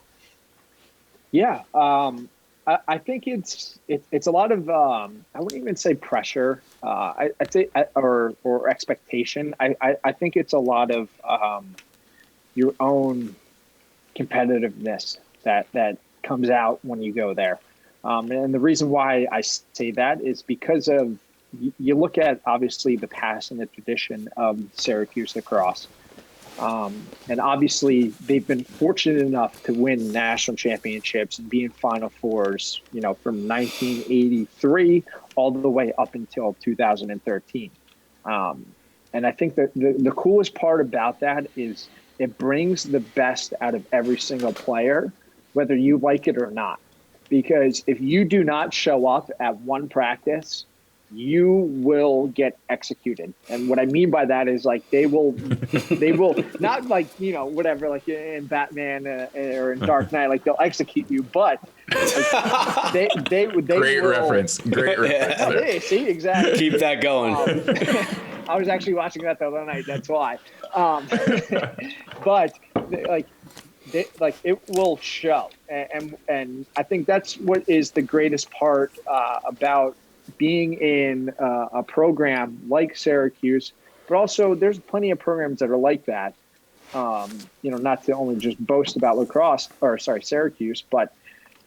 Yeah, I think it's a lot of I wouldn't even say pressure. I'd say or expectation. I think it's a lot of your own competitiveness that comes out when you go there. And the reason why I say that is because of you look at obviously the past and the tradition of Syracuse lacrosse. And obviously they've been fortunate enough to win national championships and be in Final Fours, from 1983 all the way up until 2013. And I think that the coolest part about that is it brings the best out of every single player, whether you like it or not. Because if you do not show up at one practice, you will get executed. And what I mean by that is they will not whatever, like in Batman or in Dark Knight, they'll execute you, but they Great will. reference. Great reference. Oh, hey, see, exactly. Keep that going. I was actually watching that the other night. That's why. But it will show, and I think that's what is the greatest part about being in a program like Syracuse, but also there's plenty of programs that are like that. Not to only just boast about Syracuse, but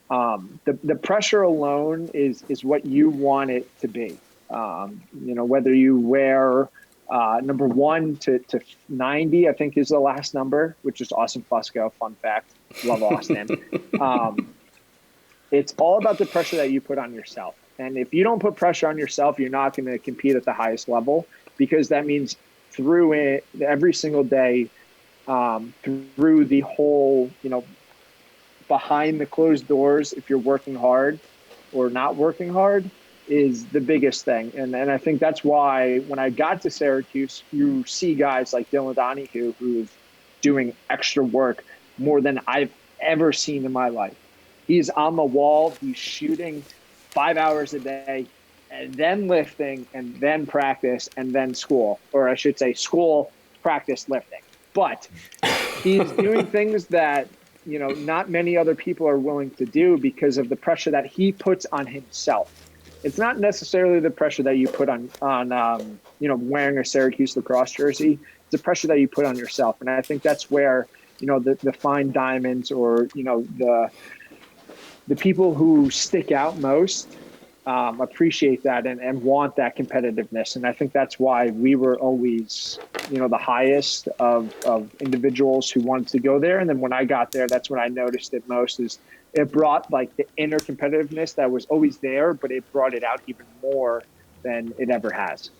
the pressure alone is what you want it to be. Whether you wear number 1 to 90, I think is the last number, which is Austin Fusco. Fun fact. Love Austin. It's all about the pressure that you put on yourself. And if you don't put pressure on yourself, you're not going to compete at the highest level, because that means through it every single day, through the whole, behind the closed doors, if you're working hard or not working hard, is the biggest thing. And I think that's why when I got to Syracuse, you see guys like Dylan Donahue who's doing extra work more than I've ever seen in my life. He's on the wall. He's shooting 5 hours a day. and then lifting, and then practice, and then school, or I should say school, practice, lifting. But he's doing things that, you know, not many other people are willing to do because of the pressure that he puts on himself. It's not necessarily the pressure that you put on you know, wearing a Syracuse lacrosse jersey. It's the pressure that you put on yourself. And I think that's where, you know, the fine diamonds, or, you know, the people who stick out most appreciate that and want that competitiveness. And I think that's why we were always, you know, the highest of individuals who wanted to go there. And then when I got there, that's when I noticed it most, is it brought like the inner competitiveness that was always there, but it brought it out even more than it ever has.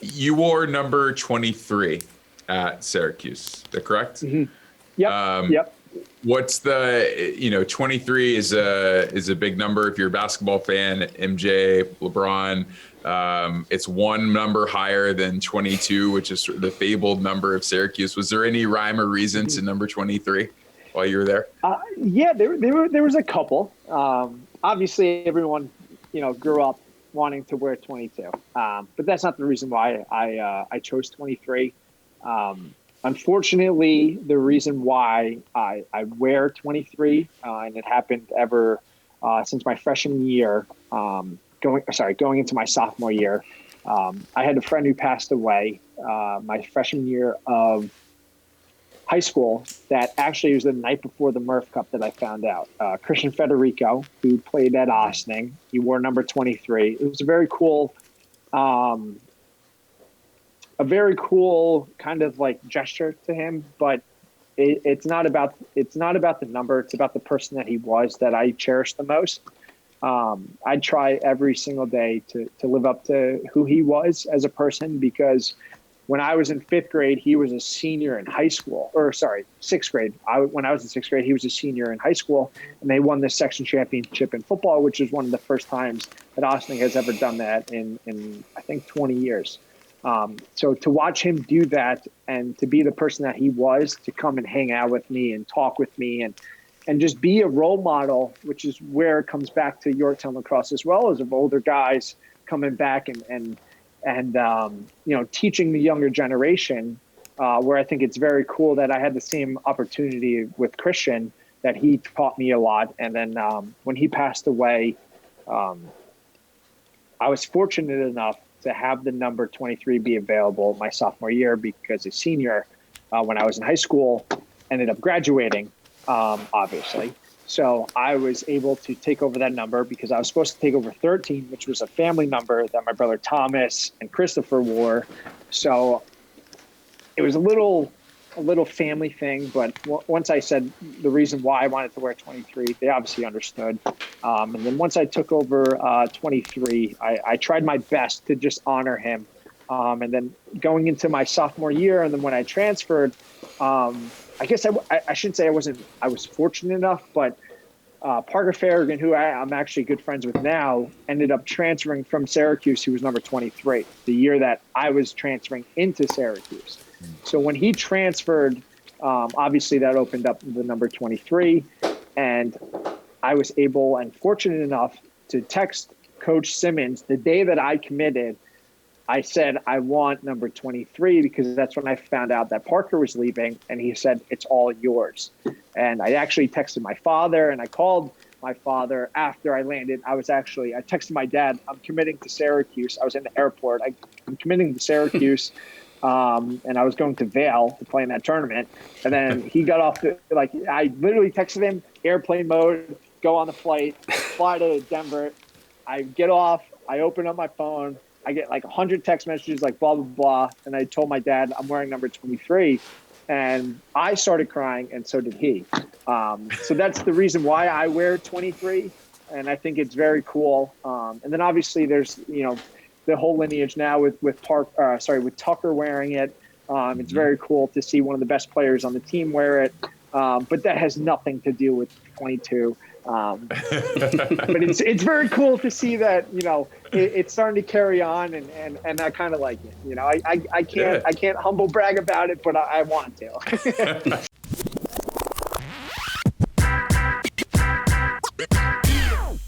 You wore number 23 at Syracuse, is that correct? Mm-hmm. Yep. Yep. What's the, you know, 23 is a big number. If you're a basketball fan, MJ, LeBron, it's one number higher than 22, which is the fabled number of Syracuse. Was there any rhyme or reason to number 23 while you were there? Yeah, there was a couple. Obviously everyone, you know, grew up wanting to wear 22. But that's not the reason why I chose 23. Unfortunately, the reason why I wear 23, and it happened ever since my freshman year, going into my sophomore year, I had a friend who passed away my freshman year of high school. That actually was the night before the Murph Cup that I found out. Christian Federico, who played at Ossining, he wore number 23. It was a very cool kind of like gesture to him, but it's not about the number. It's about the person that he was that I cherish the most. I try every single day to live up to who he was as a person, because when I was in fifth grade, he was a senior in high school, sixth grade. When I was in sixth grade, he was a senior in high school, and they won the section championship in football, which is one of the first times that Ossining has ever done that in I think 20 years. So to watch him do that, and to be the person that he was, to come and hang out with me and talk with me and just be a role model, which is where it comes back to Yorktown lacrosse as well, as of older guys coming back and you know, teaching the younger generation, where I think it's very cool that I had the same opportunity with Christian, that he taught me a lot. And then when he passed away, I was fortunate enough to have the number 23 be available my sophomore year, because a senior, when I was in high school, ended up graduating, obviously. So I was able to take over that number, because I was supposed to take over 13, which was a family number that my brother Thomas and Christopher wore. So it was a little family thing, but once I said the reason why I wanted to wear 23, they obviously understood. And then once I took over 23, I tried my best to just honor him. And then going into my sophomore year, and then when I transferred, I guess I shouldn't say I was fortunate enough, but Parker Farragon, who I'm actually good friends with now, ended up transferring from Syracuse. He was number 23, the year that I was transferring into Syracuse. So when he transferred, obviously that opened up the number 23, and I was able and fortunate enough to text Coach Simmons the day that I committed. I said, I want number 23, because that's when I found out that Parker was leaving, and he said, it's all yours. And I actually texted my father, and I called my father after I landed. I texted my dad, I'm committing to Syracuse. I was in the airport. I'm committing to Syracuse. And I was going to Vail to play in that tournament. And then he got off I literally texted him, airplane mode, go on the flight, fly to Denver. I get off, I open up my phone, I get like 100 text messages, like blah, blah, blah. And I told my dad I'm wearing number 23. And I started crying, and so did he. So that's the reason why I wear 23. And I think it's very cool. And then obviously there's, you know, the whole lineage now with Tucker wearing it. It's very cool to see one of the best players on the team wear it. But that has nothing to do with 22. But it's very cool to see that, you know, it's starting to carry on, and I kind of like it. You know, I can't humble brag about it, but I want to.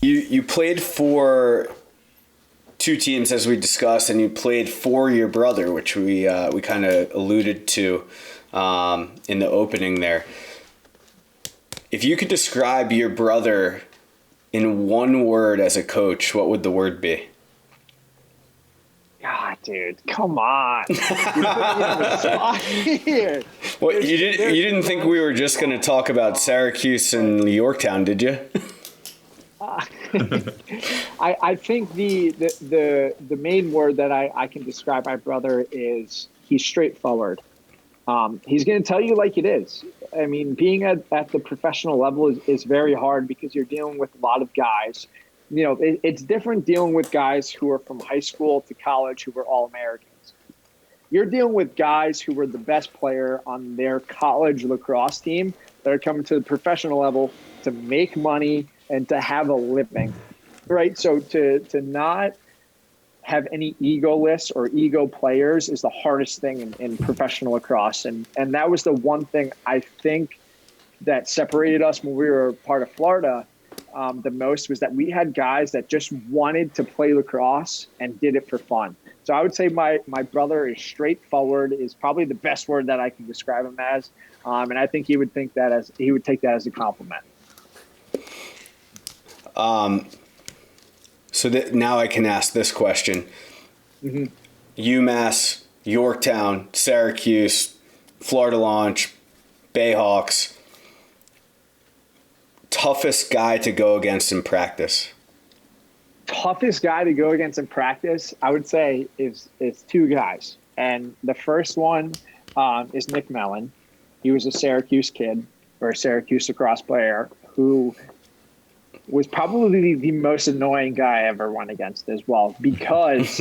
You played for two teams, as we discussed, and you played for your brother, which we kind of alluded to in the opening there. If you could describe your brother in one word as a coach, what would the word be? God, dude, come on. You're putting me on the spot here. Well, you didn't think we were just going to talk about Syracuse and Yorktown, did you? I think the main word that I can describe my brother is he's straightforward. He's going to tell you like it is. I mean, being at the professional level is very hard because you're dealing with a lot of guys. You know, it's different dealing with guys who are from high school to college who were All-Americans. You're dealing with guys who were the best player on their college lacrosse team that are coming to the professional level to make money and to have a living, right? So to not have any egoless or ego players is the hardest thing in professional lacrosse. And that was the one thing I think that separated us when we were part of Florida the most, was that we had guys that just wanted to play lacrosse and did it for fun. So I would say my brother is straightforward, is probably the best word that I can describe him as. And I think he would take that as a compliment. So that now I can ask this question. Mm-hmm. UMass, Yorktown, Syracuse, Florida Launch, Bayhawks. Toughest guy to go against in practice? Toughest guy to go against in practice, I would say, is two guys. And the first one is Nick Mariano. He was a Syracuse kid, or a Syracuse lacrosse player, who was probably the most annoying guy I ever went against as well, because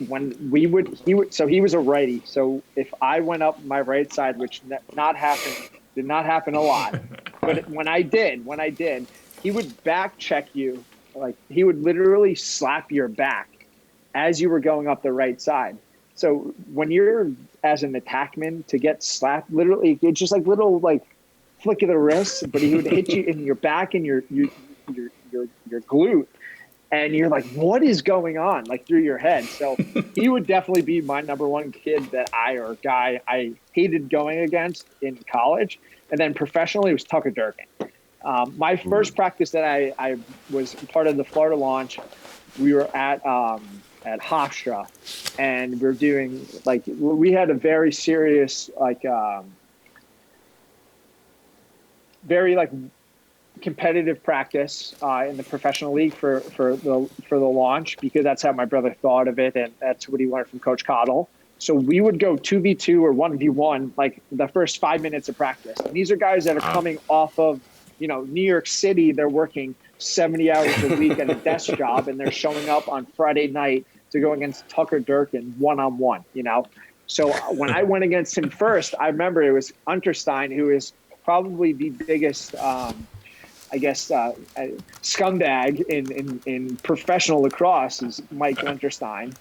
when he was a righty. So if I went up my right side, which did not happen a lot, but when I did, he would back check you. Like, he would literally slap your back as you were going up the right side. So when you're as an attackman to get slapped, literally it's just like little like flick of the wrist, but he would hit you in your back and your glute, and you're like, what is going on, like, through your head? So he would definitely be my number one kid guy I hated going against in college. And then professionally, it was Tucker Durkin. My first practice that I was part of the Florida launch, we were at Hofstra, and we're doing, like, we had a very serious, like, very like competitive practice in the professional league for the launch, because that's how my brother thought of it, and that's what he learned from Coach Cottle. So we would go 2v2 or 1v1 like the first 5 minutes of practice. And these are guys that are coming off of, New York City. They're working 70 hours a week at a desk job, and they're showing up on Friday night to go against Tucker Durkin one-on-one, So when I went against him first, I remember it was Unterstein, who is probably the biggest scumbag in professional lacrosse, is Mike Unterstein.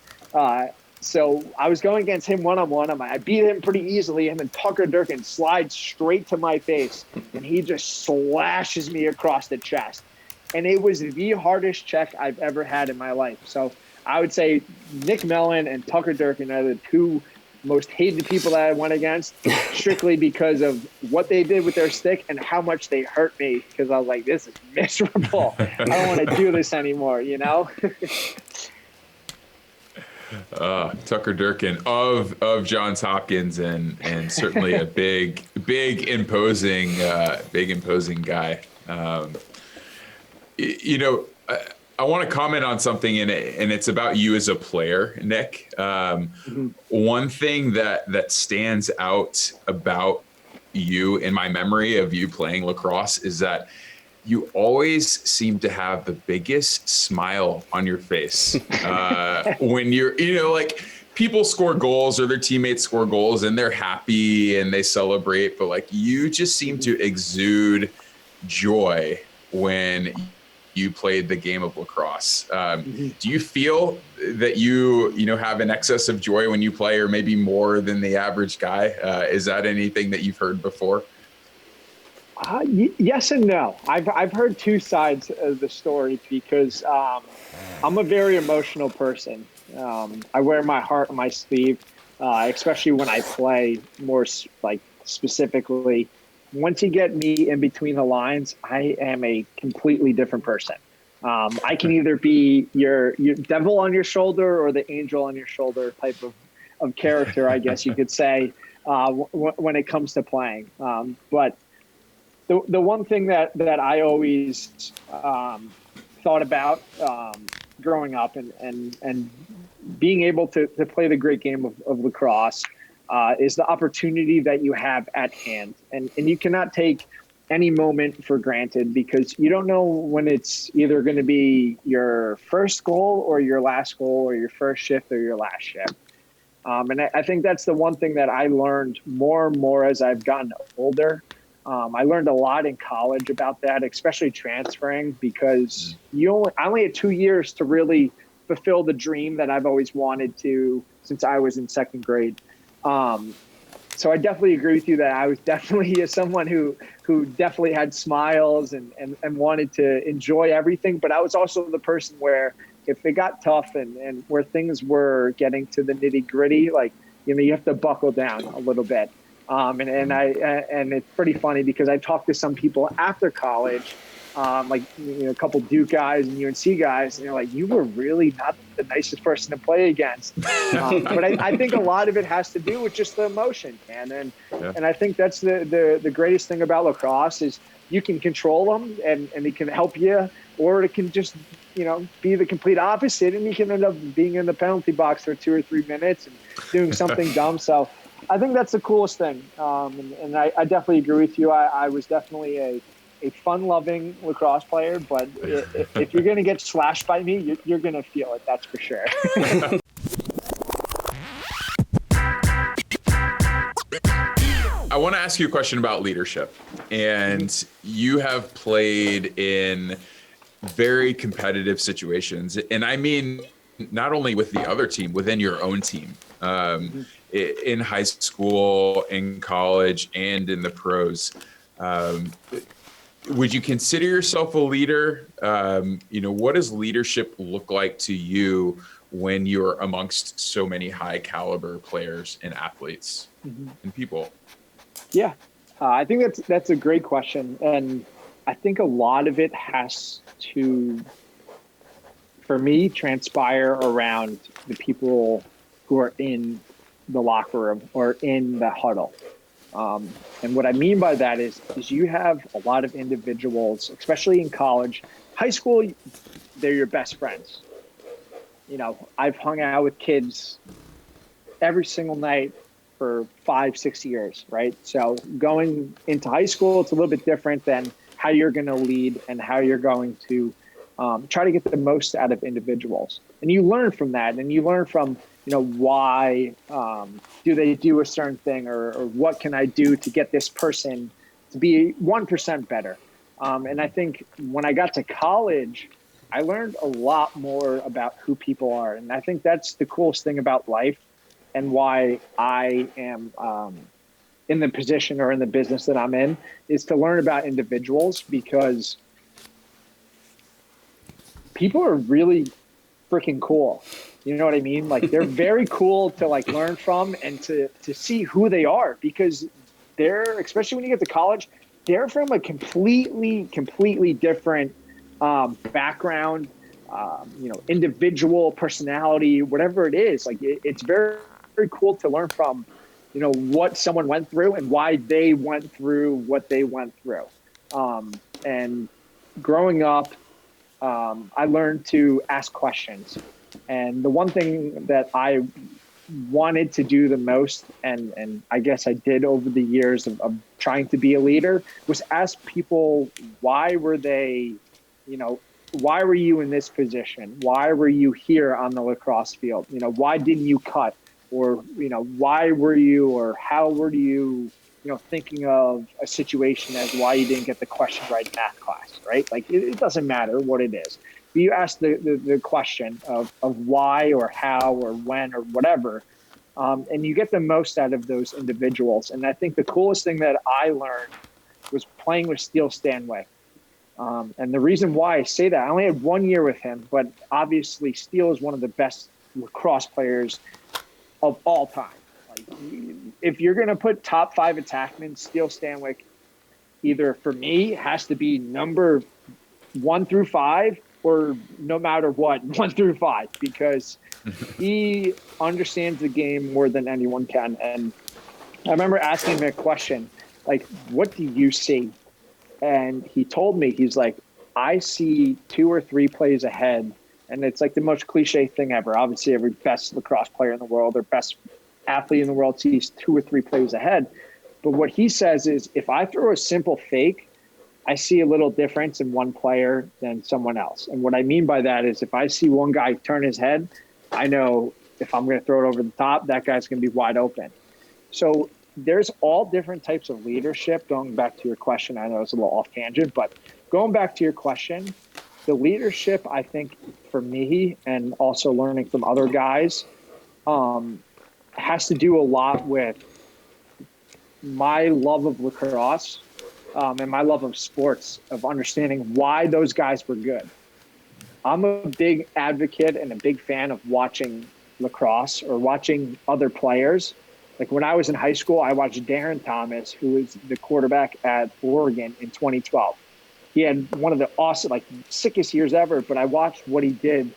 So I was going against him one-on-one. I beat him pretty easily, and then Tucker Durkin slides straight to my face, and he just slashes me across the chest. And it was the hardest check I've ever had in my life. So I would say Nick Mariano and Tucker Durkin are the two most hated people that I went against, strictly because of what they did with their stick and how much they hurt me, because I was like, this is miserable. I don't want to do this anymore, Tucker Durkin of Johns Hopkins, and certainly a big imposing guy. I want to comment on something in it, and it's about you as a player, Nick. One thing that stands out about you in my memory of you playing lacrosse is that you always seem to have the biggest smile on your face when you're, like, people score goals or their teammates score goals and they're happy and they celebrate, but like, you just seem to exude joy when you played the game of lacrosse. Do you feel that you have an excess of joy when you play, or maybe more than the average guy? Is that anything that you've heard before? Yes and no. I've heard two sides of the story because I'm a very emotional person. I wear my heart on my sleeve, especially when I play more like specifically. Once you get me in between the lines, I am a completely different person. I can either be your devil on your shoulder or the angel on your shoulder type of character, I guess you could say, when it comes to playing. But the one thing that I always thought about growing up and being able to play the great game of lacrosse is the opportunity that you have at hand. And you cannot take any moment for granted because you don't know when it's either going to be your first goal or your last goal or your first shift or your last shift. And I think that's the one thing that I learned more and more as I've gotten older. I learned a lot in college about that, especially transferring, because I only had 2 years to really fulfill the dream that I've always wanted to since I was in second grade. So I definitely agree with you that I was definitely someone who definitely had smiles and wanted to enjoy everything. But I was also the person where if it got tough and where things were getting to the nitty gritty, like, you have to buckle down a little bit. And it's pretty funny because I talked to some people after college, like a couple Duke guys and UNC guys, and they're like, you were really not the nicest person to play against. But I think a lot of it has to do with just the emotion, man. And I think that's the greatest thing about lacrosse is you can control them and it can help you, or it can just, be the complete opposite. And you can end up being in the penalty box for 2 or 3 minutes and doing something dumb. So I think that's the coolest thing. And I definitely agree with you. I was definitely a fun-loving lacrosse player, but if you're going to get slashed by me, you're going to feel it. That's for sure. I want to ask you a question about leadership. And you have played in very competitive situations. And I mean, not only with the other team, within your own team, in high school, in college, and in the pros. Would you consider yourself a leader? What does leadership look like to you when you're amongst so many high caliber players and athletes and people? Yeah, I think that's a great question. And I think a lot of it has to, for me, transpire around the people who are in the locker room or in the huddle. And what I mean by that is you have a lot of individuals, especially in college. High school, they're your best friends. I've hung out with kids every single night for 5-6 years, right? So going into high school, it's a little bit different than how you're going to lead and how you're going to try to get the most out of individuals. And you learn from that, and you learn from, why do they do a certain thing, or what can I do to get this person to be 1% better? And I think when I got to college, I learned a lot more about who people are. And I think that's the coolest thing about life and why I am in the position or in the business that I'm in, is to learn about individuals, because people are really freaking cool. You know what I mean? Like, they're very cool to learn from and to see who they are, because they're, especially when you get to college, they're from a completely different background, individual personality, whatever it is. Like, it's very, very cool to learn from, what someone went through and why they went through what they went through. And growing up, I learned to ask questions. And the one thing that I wanted to do the most, and I guess I did over the years of trying to be a leader, was ask people, why were they, why were you in this position? Why were you here on the lacrosse field? Why didn't you cut? Or, why were you, or how were you, thinking of a situation as why you didn't get the question right in math class, right? Like, it doesn't matter what it is. But you ask the question of why or how or when or whatever, and you get the most out of those individuals. And I think the coolest thing that I learned was playing with Steele Stanwick. And the reason why I say that, I only had 1 year with him, but obviously Steele is one of the best lacrosse players of all time. Like, if you're going to put top 5 attackmen, Steele Stanwick, either for me has to be number 1 through 5, or no matter what, 1 through 5, because he understands the game more than anyone can. And I remember asking him a question, like, what do you see? And he told me, he's like, I see 2 or 3 plays ahead. And it's like the most cliche thing ever. Obviously, every best lacrosse player in the world or best athlete in the world sees 2 or 3 plays ahead. But what he says is, if I throw a simple fake, I see a little difference in one player than someone else. And what I mean by that is, if I see one guy turn his head, I know if I'm going to throw it over the top, that guy's going to be wide open. So there's all different types of leadership. Going back to your question, I know it's a little off tangent, but going back to your question, the leadership, I think, for me, and also learning from other guys, has to do a lot with my love of lacrosse and my love of sports, of understanding why those guys were good. I'm a big advocate and a big fan of watching lacrosse or watching other players. Like when I was in high school, I watched Darren Thomas, who was the quarterback at Oregon in 2012. He had one of the awesome, like, sickest years ever, but I watched what he did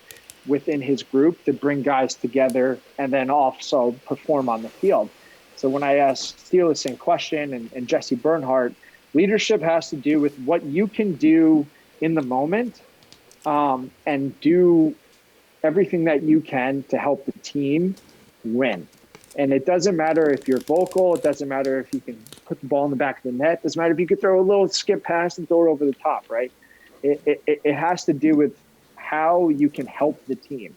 within his group to bring guys together and then also perform on the field. So when I asked Steele the same question, and Jesse Bernhardt, leadership has to do with what you can do in the moment, and do everything that you can to help the team win. And it doesn't matter if you're vocal. It doesn't matter if you can put the ball in the back of the net. It doesn't matter if you could throw a little skip pass and throw it over the top, right? It has to do with how you can help the team.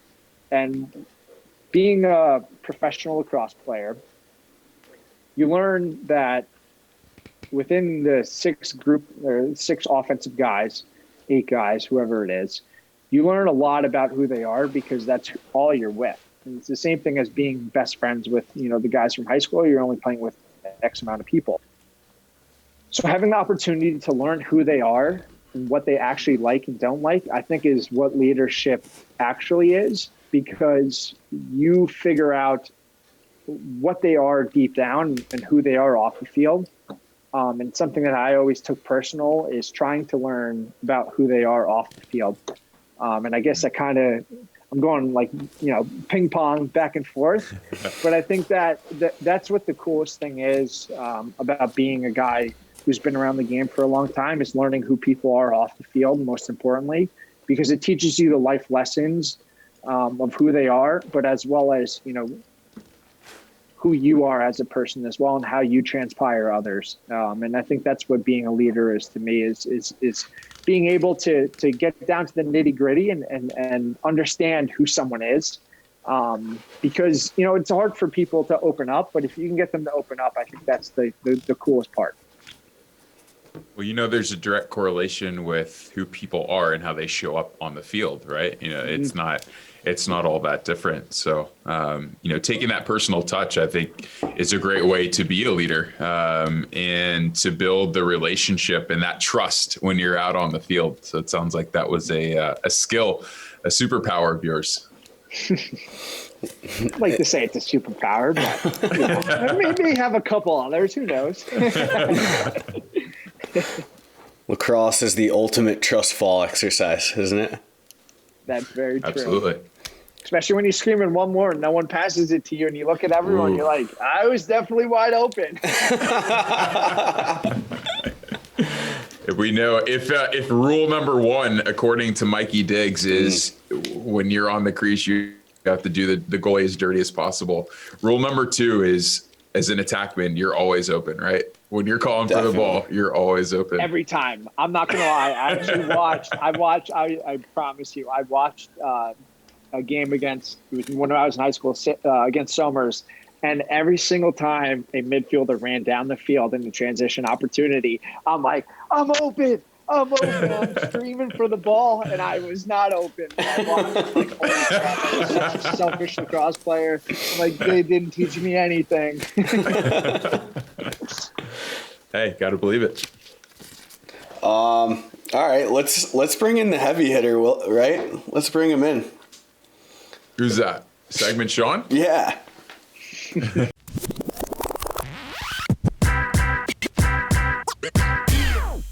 And being a professional lacrosse player, you learn that within the 6 offensive guys, 8 guys, whoever it is, you learn a lot about who they are because that's all you're with. And it's the same thing as being best friends with, the guys from high school. You're only playing with X amount of people. So having the opportunity to learn who they are and what they actually like and don't like, I think is what leadership actually is, because you figure out what they are deep down and who they are off the field. And something that I always took personal is trying to learn about who they are off the field. And I guess I'm going like, ping pong back and forth, but I think that's what the coolest thing is about being a guy who's been around the game for a long time, is learning who people are off the field, most importantly, because it teaches you the life lessons of who they are, but as well as, who you are as a person as well, and how you transpire others. And I think that's what being a leader is to me, is being able to get down to the nitty gritty and understand who someone is. Because, it's hard for people to open up, but if you can get them to open up, I think that's the coolest part. Well, there's a direct correlation with who people are and how they show up on the field, right? It's not all that different. So, taking that personal touch, I think, is a great way to be a leader, and to build the relationship and that trust when you're out on the field. So it sounds like that was a skill, a superpower of yours. I'd like to say it's a superpower, but maybe have a couple others. Who knows? Lacrosse is the ultimate trust fall exercise, isn't it? That's very true. Absolutely. Especially when you're screaming one more and no one passes it to you, and you look at everyone, You're like, I was definitely wide open. We know if rule number 1, according to Mikey Diggs, is when you're on the crease, you have to do the goalie as dirty as possible. Rule number 2 is, as an attackman, you're always open, right? When you're calling for the ball, you're always open. Every time. I'm not going to lie. I promise you, I watched a game when I was in high school, against Somers. And every single time a midfielder ran down the field in the transition opportunity, I'm like, I'm open. I'm screaming for the ball, and I was not open. I watched, like, oh my God, I was such a selfish lacrosse player. I'm like, they didn't teach me anything. Hey, got to believe it. All right, let's bring in the heavy hitter, right? Let's bring him in. Who's that? Segment Sean? Yeah.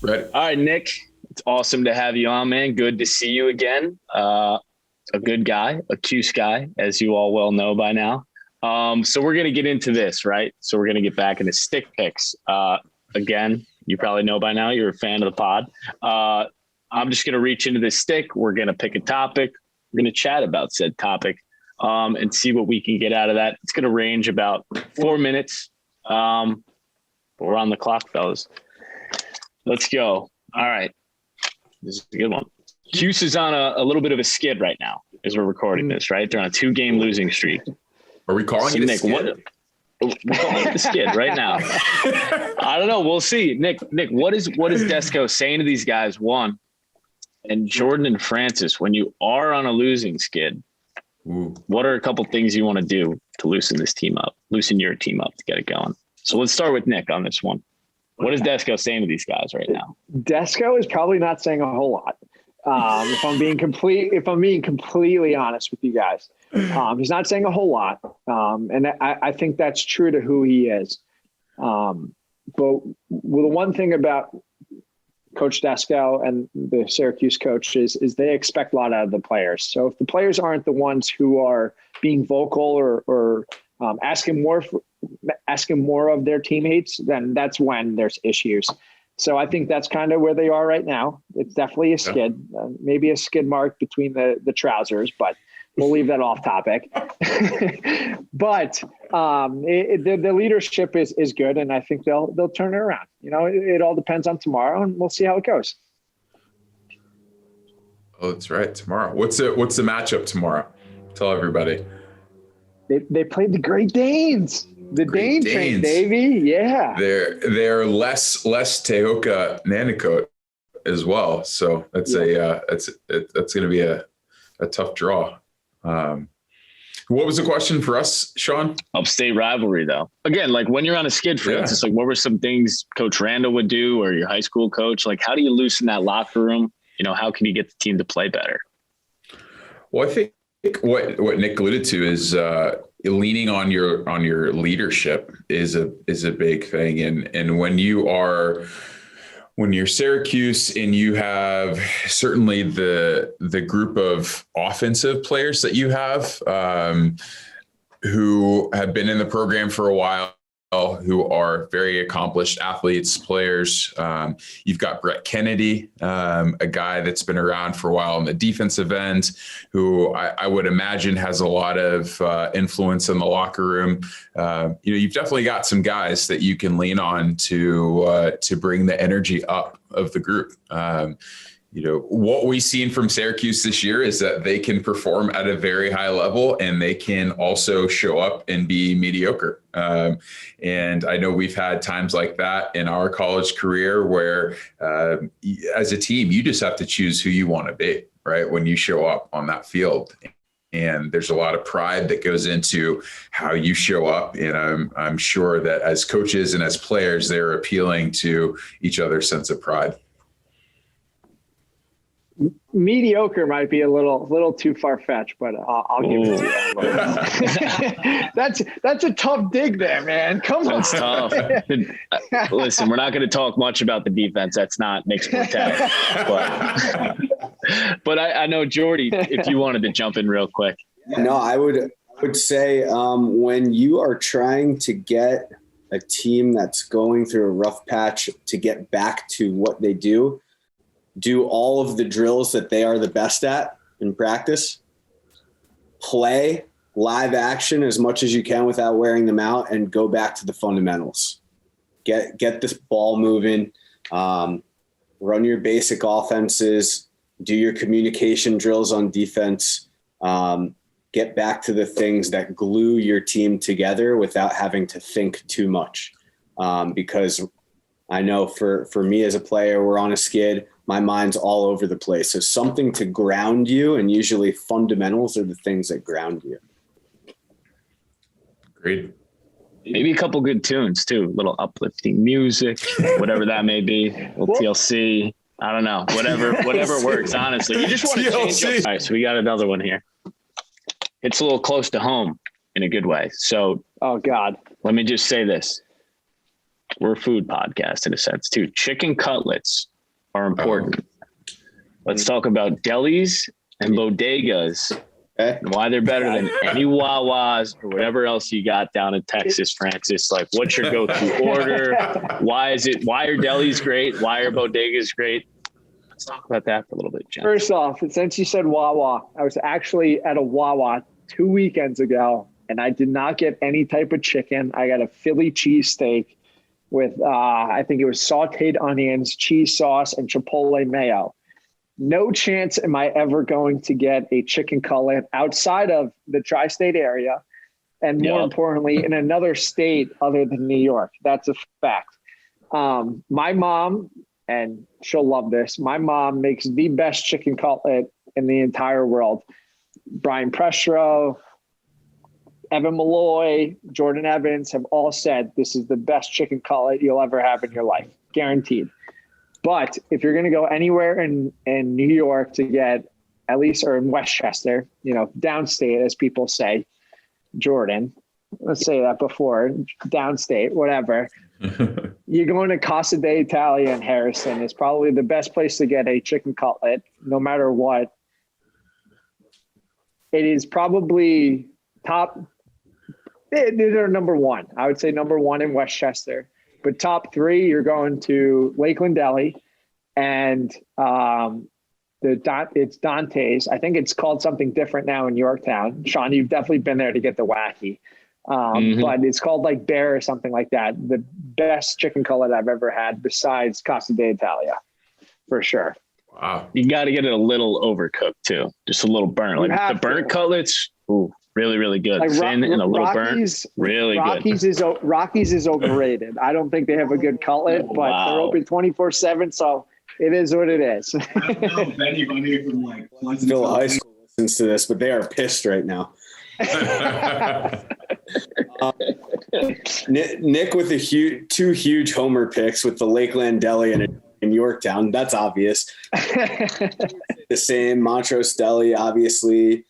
Ready? All right, Nick. It's awesome to have you on, man. Good to see you again. A good guy, a cute guy, as you all well know by now. So we're going to get into this, right? So we're going to get back into stick picks. Again, you probably know by now, you're a fan of the pod. I'm just going to reach into this stick. We're going to pick a topic. We're going to chat about said topic and see what we can get out of that. It's going to range about 4 minutes. But we're on the clock, fellas. Let's go. All right. This is a good one. Cuse is on a little bit of a skid right now as we're recording this, right? They're on a 2-game losing streak. Are we calling it a skid? We're calling it a skid right now. I don't know. We'll see. Nick, what is Desco saying to these guys? One, and Jordan and Francis, when you are on a losing skid, what are a couple things you want to do to loosen your team up to get it going? So let's start with Nick on this one. What is Desco saying to these guys right now? Desco is probably not saying a whole lot. If I'm being completely honest with you guys, he's not saying a whole lot. And I think that's true to who he is. But the one thing about Coach Desco and the Syracuse coaches is they expect a lot out of the players. So if the players aren't the ones who are being vocal or asking more of their teammates, then that's when there's issues. So I think that's kind of where they are right now. It's definitely a skid, maybe a skid mark between the trousers, but we'll leave that off topic. But the leadership is good, and I think they'll turn it around. You know, it all depends on tomorrow, and we'll see how it goes. Oh, that's right. Tomorrow. What's the matchup tomorrow? Tell everybody. They played the Great Danes. The Dane train, baby. Yeah. They're less Teoka Nanticoke as well. So that's that's going to be a tough draw. What was the question for us, Sean? Upstate rivalry, though. Again, like when you're on a skid, for instance, like what were some things Coach Randall would do or your high school coach? Like how do you loosen that locker room? You know, how can you get the team to play better? Well, I think what Nick alluded to is leaning on your leadership is a big thing. And when you're Syracuse and you have certainly the group of offensive players that you have who have been in the program for a while, who are very accomplished athletes, players. You've got Brett Kennedy, a guy that's been around for a while on the defensive end, who I would imagine has a lot of influence in the locker room. You've definitely got some guys that you can lean on to bring the energy up of the group. What we've seen from Syracuse this year is that they can perform at a very high level and they can also show up and be mediocre. And I know we've had times like that in our college career where as a team, you just have to choose who you want to be, right? When you show up on that field. And there's a lot of pride that goes into how you show up. And I'm sure that as coaches and as players, they're appealing to each other's sense of pride. Mediocre might be a little too far-fetched, but I'll give it to you. That's a tough dig there, man. Come on. That's tough. Listen, we're not going to talk much about the defense. That's not Nick's forte. But I know, Jordy, if you wanted to jump in real quick. No, I would say when you are trying to get a team that's going through a rough patch to get back to what they do all of the drills that they are the best at in practice, play live action as much as you can without wearing them out, and go back to the fundamentals. Get this ball moving, run your basic offenses, do your communication drills on defense, get back to the things that glue your team together without having to think too much. Because I know for me as a player, we're on a skid. My mind's all over the place. So something to ground you, and usually fundamentals are the things that ground you. Great. Maybe a couple good tunes too, a little uplifting music, whatever that may be. A little TLC. I don't know. Whatever works, honestly. You just want to change up. All right, so we got another one here. It's a little close to home in a good way. So, oh God, let me just say this. We're a food podcast in a sense too. Chicken cutlets are important. Let's talk about delis and bodegas and why they're better than any Wawas or whatever else you got down in Texas, Francis. Like, what's your go-to order? Why are delis great? Why are bodegas great? Let's talk about that for a little bit, Jen. First off, since you said Wawa, I was actually at a Wawa 2 weekends ago, and I did not get any type of chicken. I got a Philly cheesesteak with, I think it was sauteed onions, cheese sauce, and Chipotle mayo. No chance am I ever going to get a chicken cutlet outside of the tri-state area, and more importantly, in another state other than New York. That's a fact. My mom, and she'll love this, my mom makes the best chicken cutlet in the entire world. Brian Prestro, Evan Malloy, Jordan Evans have all said this is the best chicken cutlet you'll ever have in your life, guaranteed. But if you're going to go anywhere in New York to get, at least, or in Westchester, downstate, as people say, Jordan, let's say that before, downstate, whatever, you're going to Casa d'Italia in Harrison. It's probably the best place to get a chicken cutlet, no matter what. It is probably top. They're number one. I would say number one in Westchester. But top three, you're going to Lakeland Deli, and it's Dante's. I think it's called something different now in Yorktown. Sean, you've definitely been there to get the wacky. But it's called like Bear or something like that. The best chicken cutlet I've ever had besides Casa d'Italia, for sure. Wow. You got to get it a little overcooked too. Just a little burnt. Like the burnt cutlets, ooh, really, really good. Like thin and a little burnt. Really good. Rockies is overrated. I don't think they have a good cutlet, but they're open 24/7. So it is what it is. Pleasantville High School listens to this, but they are pissed right now. Nick with two huge homer picks with the Lakeland Deli and in Yorktown. That's obvious. The same Montrose Deli, obviously.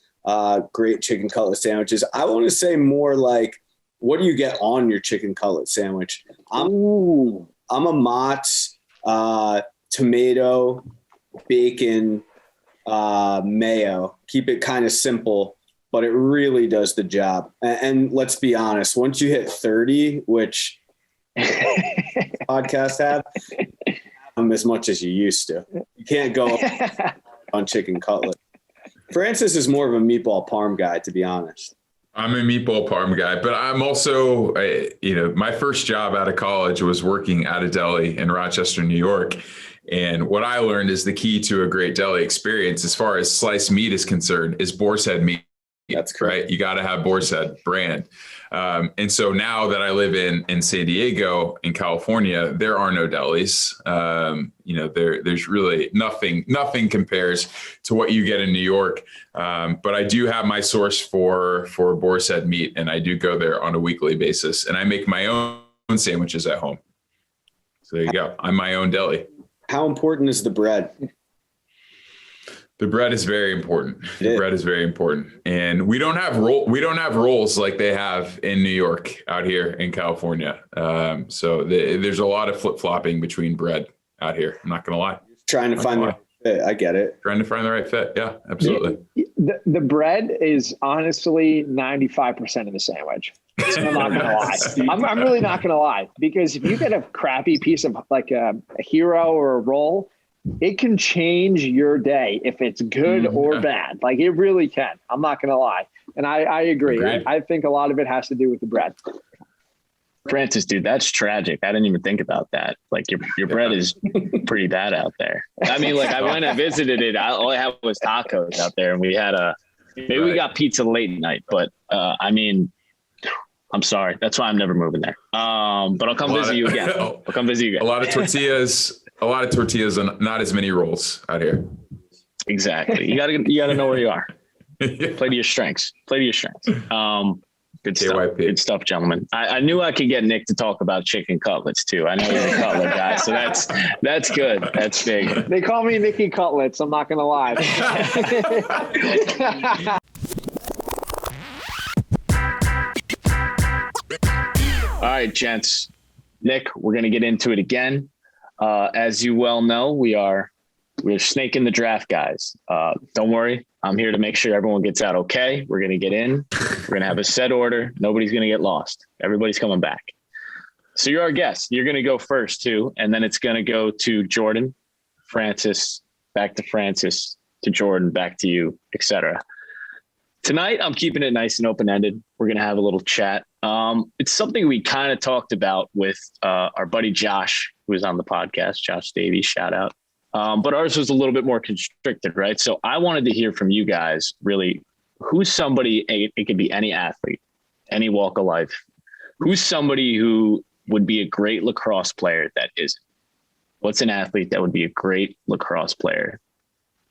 Great chicken cutlet sandwiches. I want to say more like, what do you get on your chicken cutlet sandwich? I'm a Mott's, tomato, bacon, mayo. Keep it kind of simple, but it really does the job. And let's be honest, once you hit 30, which podcasts have as much as you used to, you can't go on chicken cutlet. Francis is more of a meatball parm guy, to be honest. I'm a meatball parm guy, but I'm also, my first job out of college was working at a deli in Rochester, New York. And what I learned is the key to a great deli experience, as far as sliced meat is concerned, is boar's head meat. That's correct. Right. You got to have boar's head brand. And so now that I live in San Diego, in California, there are no delis. There's really nothing compares to what you get in New York. But I do have my source for boar's head meat, and I do go there on a weekly basis, and I make my own sandwiches at home. So there you go. I'm my own deli. How important is the bread? The bread is very important. The bread is very important, and we don't have rolls like they have in New York out here in California. So there's a lot of flip flopping between bread out here. I'm not gonna lie. Trying to find the right fit. I get it. Trying to find the right fit. Yeah, absolutely. The bread is honestly 95% of the sandwich. I'm not gonna lie. I'm really not gonna lie, because if you get a crappy piece of like a hero or a roll, it can change your day if it's good or bad. Like, it really can. I'm not going to lie. And I agree. I think a lot of it has to do with the bread. Francis, dude, that's tragic. I didn't even think about that. Like, your bread is pretty bad out there. I mean, like, I went and visited it. All I had was tacos out there, and we had we got pizza late night, but I'm sorry. That's why I'm never moving there. But I'll come visit you again. A lot of tortillas. A lot of tortillas and not as many rolls out here. Exactly. You gotta know where you are. Play to your strengths. Good stuff. KYP. Good stuff, gentlemen. I knew I could get Nick to talk about chicken cutlets too. I know he's a cutlet guy, so that's good. That's big. They call me Nicky Cutlets. I'm not gonna lie. All right, gents. Nick, we're gonna get into it again. As you well know, we're snaking the draft, guys. Don't worry. I'm here to make sure everyone gets out okay. We're going to get in. We're going to have a set order. Nobody's going to get lost. Everybody's coming back. So you're our guest. You're going to go first, too. And then it's going to go to Jordan, Francis, back to Francis, to Jordan, back to you, etc. Tonight, I'm keeping it nice and open-ended. We're going to have a little chat. It's something we kind of talked about with our buddy Josh, who was on the podcast, Josh Davies, shout out. But ours was a little bit more constricted, right? So I wanted to hear from you guys, really, who's somebody, it could be any athlete, any walk of life. Who's somebody who would be a great lacrosse player that isn't? What's an athlete that would be a great lacrosse player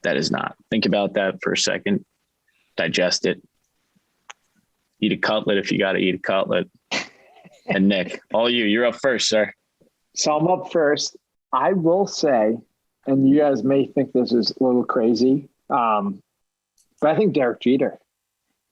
that is not? Think about that for a second. Digest it. Eat a cutlet if you got to eat a cutlet. And Nick, all you're up first, sir. So I'm up first. I will say, and you guys may think this is a little crazy, but I think Derek Jeter.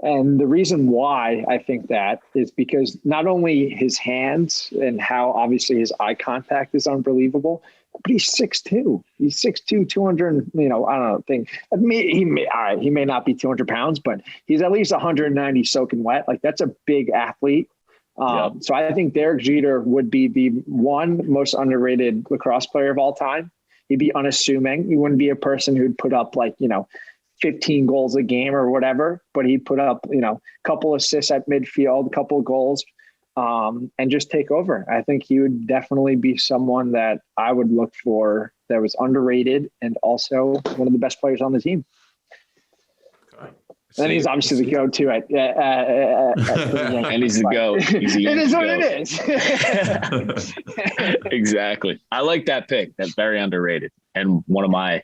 And the reason why I think that is because not only his hands and how obviously his eye contact is unbelievable, but he's 6'2". He's 6'2", 200, I don't know, he may not be 200 pounds, but he's at least 190 soaking wet. Like, that's a big athlete. So I think Derek Jeter would be the one most underrated lacrosse player of all time. He'd be unassuming. He wouldn't be a person who'd put up 15 goals a game or whatever, but he'd put up, a couple assists at midfield, a couple of goals, and just take over. I think he would definitely be someone that I would look for that was underrated and also one of the best players on the team. And he's obviously the go-to at and he's the GOAT. It is what it is. Exactly. I like that pick. That's very underrated. And one of my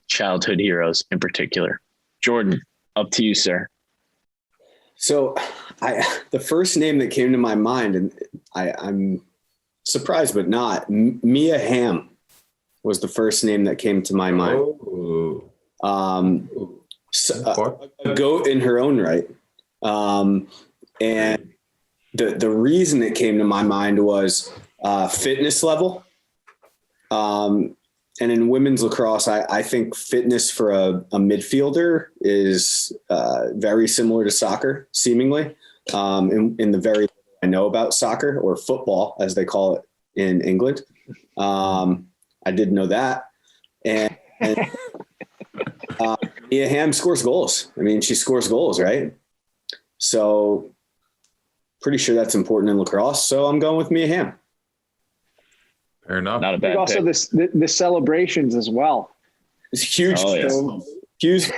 childhood heroes in particular. Jordan, up to you, sir. So the first name that came to my mind, and I'm surprised but not, Mia Hamm was the first name that came to my mind. A GOAT in her own right. And the reason it came to my mind was fitness level. And in women's lacrosse, I think fitness for a midfielder is very similar to soccer, seemingly, in the very little I know about soccer, or football, as they call it in England. I didn't know that. And Mia Hamm scores goals. I mean, she scores goals, right? So pretty sure that's important in lacrosse. So I'm going with Mia Hamm. Fair enough. Not a bad also the celebrations as well. It's huge. Oh, yeah. Huge.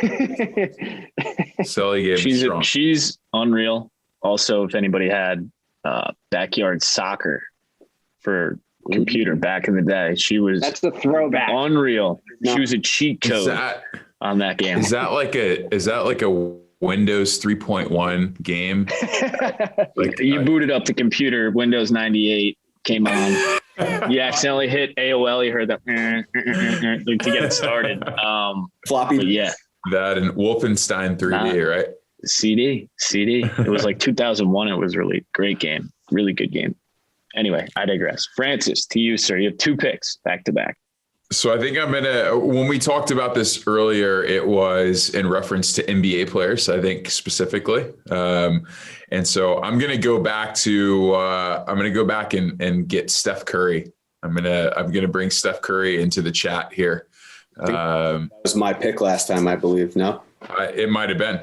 Silly game. She's unreal. Also, if anybody had backyard soccer for computer back in the day, that's the throwback. Unreal. No. She was a cheat code on that game. Is that like a Windows 3.1 game? You booted up the computer, Windows 98 came on. You accidentally hit AOL. You heard that to get it started. Floppy. Yeah. That and Wolfenstein 3D, right? CD. It was like 2001. It was really great game. Really good game. Anyway, I digress. Francis, to you, sir. You have 2 picks back to back. So I think when we talked about this earlier, it was in reference to NBA players, I think specifically. And so I'm going to go back and get Steph Curry. I'm going to bring Steph Curry into the chat here. That was my pick last time, I believe. No, it might've been,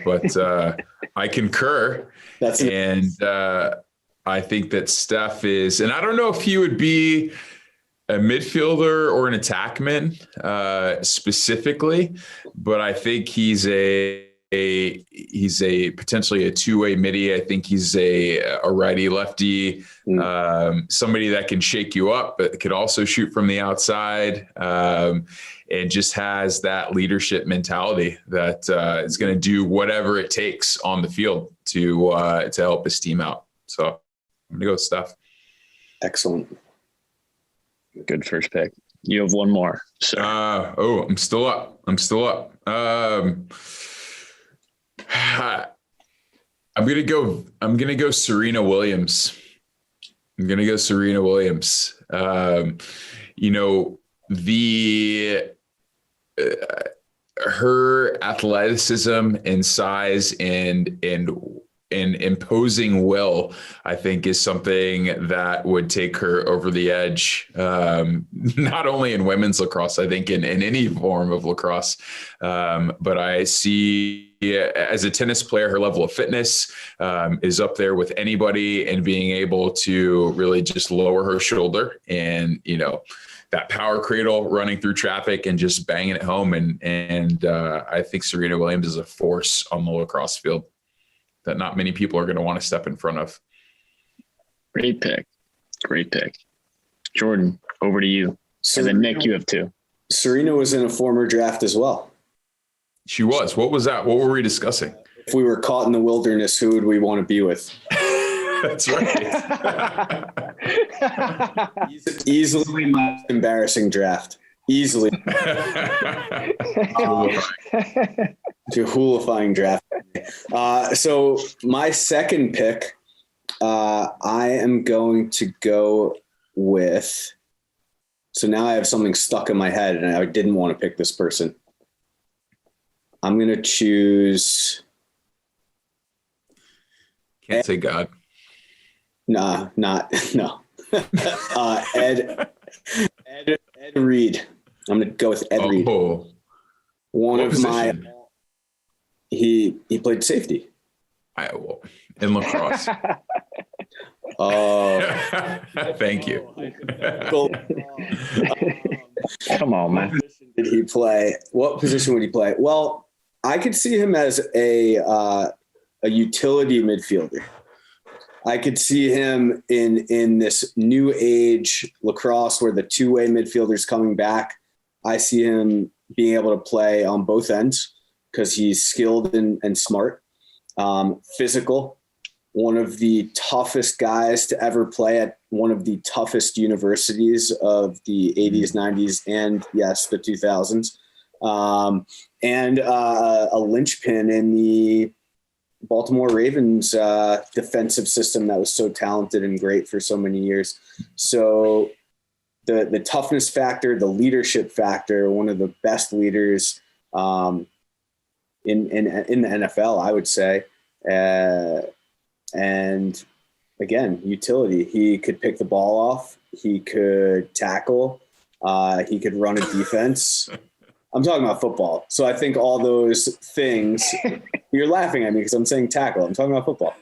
but I concur. I think that Steph is, and I don't know if he would be a midfielder or an attackman specifically, but I think he's a potentially a two-way midi. I think he's a righty lefty, somebody that can shake you up, but could also shoot from the outside, and just has that leadership mentality that is going to do whatever it takes on the field to help his team out. So I'm going to go with Steph. Excellent. Good first pick. You have one more. So. I'm still up. I'm gonna go Serena Williams. Her athleticism and size and imposing will, I think, is something that would take her over the edge, not only in women's lacrosse, I think in any form of lacrosse. But I see, as a tennis player, her level of fitness is up there with anybody, and being able to really just lower her shoulder and, that power cradle running through traffic and just banging it home. And I think Serena Williams is a force on the lacrosse field that not many people are going to want to step in front of. Great pick. Jordan, over to you. Serena, and then Nick, you have two. Serena was in a former draft as well. She was. What was that? What were we discussing? If we were caught in the wilderness, who would we want to be with? That's right. Easily my embarrassing draft. Easily. Hulifying draft. So my second pick, I am going to go with, so now I have something stuck in my head and I didn't want to pick this person. I'm going to choose. Can't say God. No. Ed Reed. I'm going to go with Ed Reed. One of my, he played safety. In lacrosse. Thank you. Come on, man. Did he play? What position would he play? Well, I could see him as a utility midfielder. I could see him in this new age lacrosse where the two-way midfielder's coming back. I see him being able to play on both ends because he's skilled and smart, physical, one of the toughest guys to ever play at one of the toughest universities of the 80s, 90s, and yes, the 2000s, and a linchpin in the Baltimore Ravens defensive system that was so talented and great for so many years. So the toughness factor, the leadership factor, one of the best leaders in the NFL, I would say. And again, utility. He could pick the ball off. He could tackle. He could run a defense. I'm talking about football. So I think all those things, you're laughing at me because I'm saying tackle. I'm talking about football.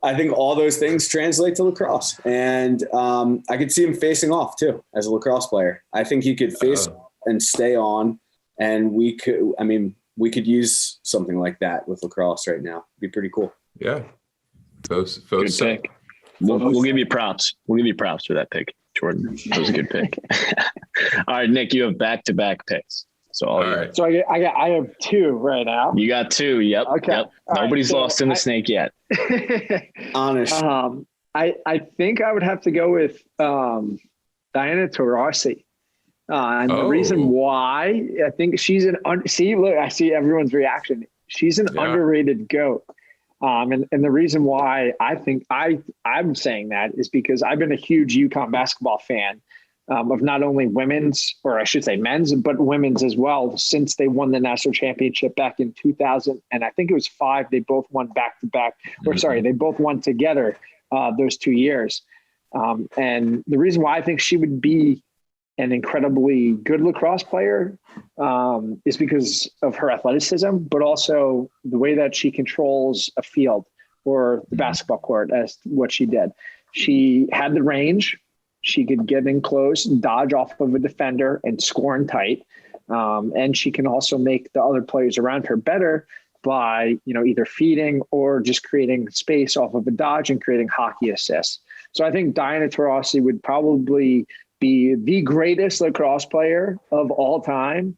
I think all those things translate to lacrosse. And I could see him facing off too as a lacrosse player. I think he could face off and stay on. And we could use something like that with lacrosse right now. It'd be pretty cool. Yeah. Good pick. We'll give you props. We'll give you props for that pick, Jordan. That was a good pick. All right, Nick, you have back-to-back picks. So all right. So I have two right now. You got two. Yep. Okay. Yep. Nobody's lost in the snake yet. Honest. I think I would have to go with Diana Taurasi. And the reason why, I think she's I see everyone's reaction. She's an underrated GOAT. And the reason why I think I'm saying that is because I've been a huge UConn basketball fan of not only women's, or I should say men's, but women's as well, since they won the national championship back in 2000. And I think it was 5. They both won back to back, they both won together those 2 years. And the reason why I think she would be an incredibly good lacrosse player is because of her athleticism, but also the way that she controls a field or the basketball court as what she did. She had the range. She could get in close, dodge off of a defender and score in tight. And she can also make the other players around her better by, either feeding or just creating space off of a dodge and creating hockey assists. So I think Diana Taurasi would probably be the greatest lacrosse player of all time,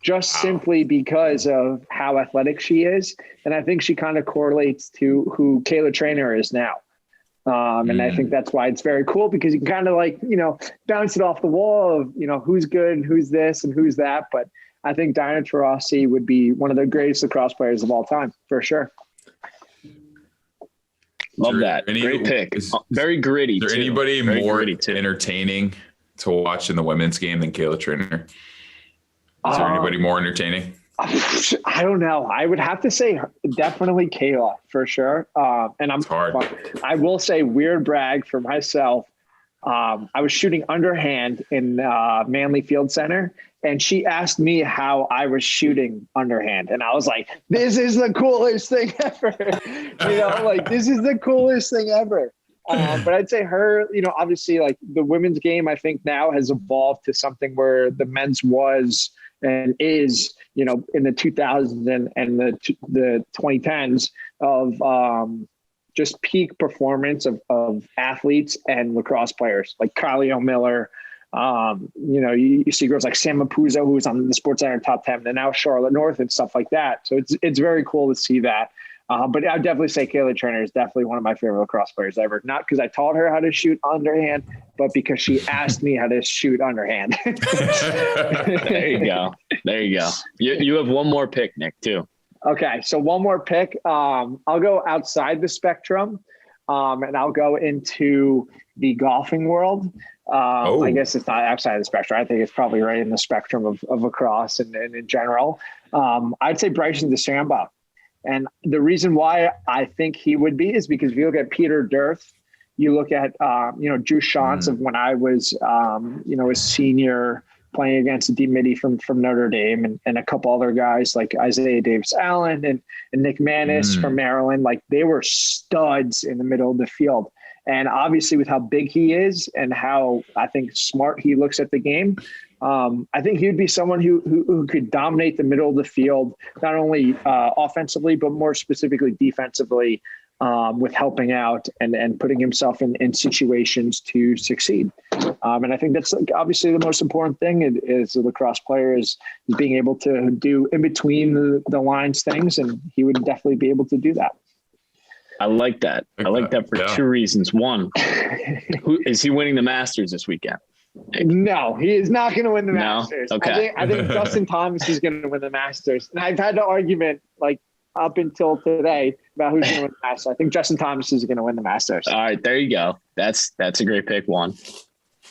just simply because of how athletic she is. And I think she kind of correlates to who Kayla Trainer is now. And I think that's why it's very cool, because you can kind of bounce it off the wall of, who's good and who's this and who's that. But I think Diana Taurasi would be one of the greatest lacrosse players of all time, for sure. Love that. Great pick. Very gritty. Is there anybody more entertaining to watch in the women's game than Kayla Trainer? Is there anybody more entertaining? I don't know. I would have to say definitely Kayla, for sure. And it's hard. I will say, weird brag for myself. I was shooting underhand in Manly Field Center, and she asked me how I was shooting underhand. And I was like, this is the coolest thing ever. This is the coolest thing ever. But I'd say her, obviously the women's game, I think now has evolved to something where the men's was and is, in the 2000s and the 2010s of just peak performance of athletes and lacrosse players like Kylie O'Miller. You see girls like Sam Mapuzo, who was on the Sports Center top 10, and now Charlotte North and stuff like that. So it's very cool to see that. But I'd definitely say Kayla Trainer is definitely one of my favorite lacrosse players ever. Not because I taught her how to shoot underhand, but because she asked me how to shoot underhand. There you go. You have one more pick, Nick, too. Okay, so one more pick. I'll go outside the spectrum, and I'll go into the golfing world. I guess it's not outside the spectrum. I think it's probably right in the spectrum of lacrosse and in general. I'd say Bryson DeChambeau. And the reason why I think he would be is because if you look at Peter Durth, you look at, Drew Shantz of when I was, a senior playing against Dee Mitty from Notre Dame and a couple other guys like Isaiah Davis-Allen and Nick Manis from Maryland. Like, they were studs in the middle of the field. And obviously with how big he is and how I think smart he looks at the game, I think he'd be someone who could dominate the middle of the field, not only offensively, but more specifically defensively, with helping out and putting himself in situations to succeed. And I think that's obviously the most important thing is a lacrosse player is being able to do in between the lines things. And he would definitely be able to do that. I like that. I like that for two reasons. One, is he winning the Masters this weekend? No, he is not going to win the Masters. Okay. I think Justin Thomas is going to win the Masters. And I've had the argument up until today about who's going to win the Masters. I think Justin Thomas is going to win the Masters. All right, there you go. That's a great pick, one.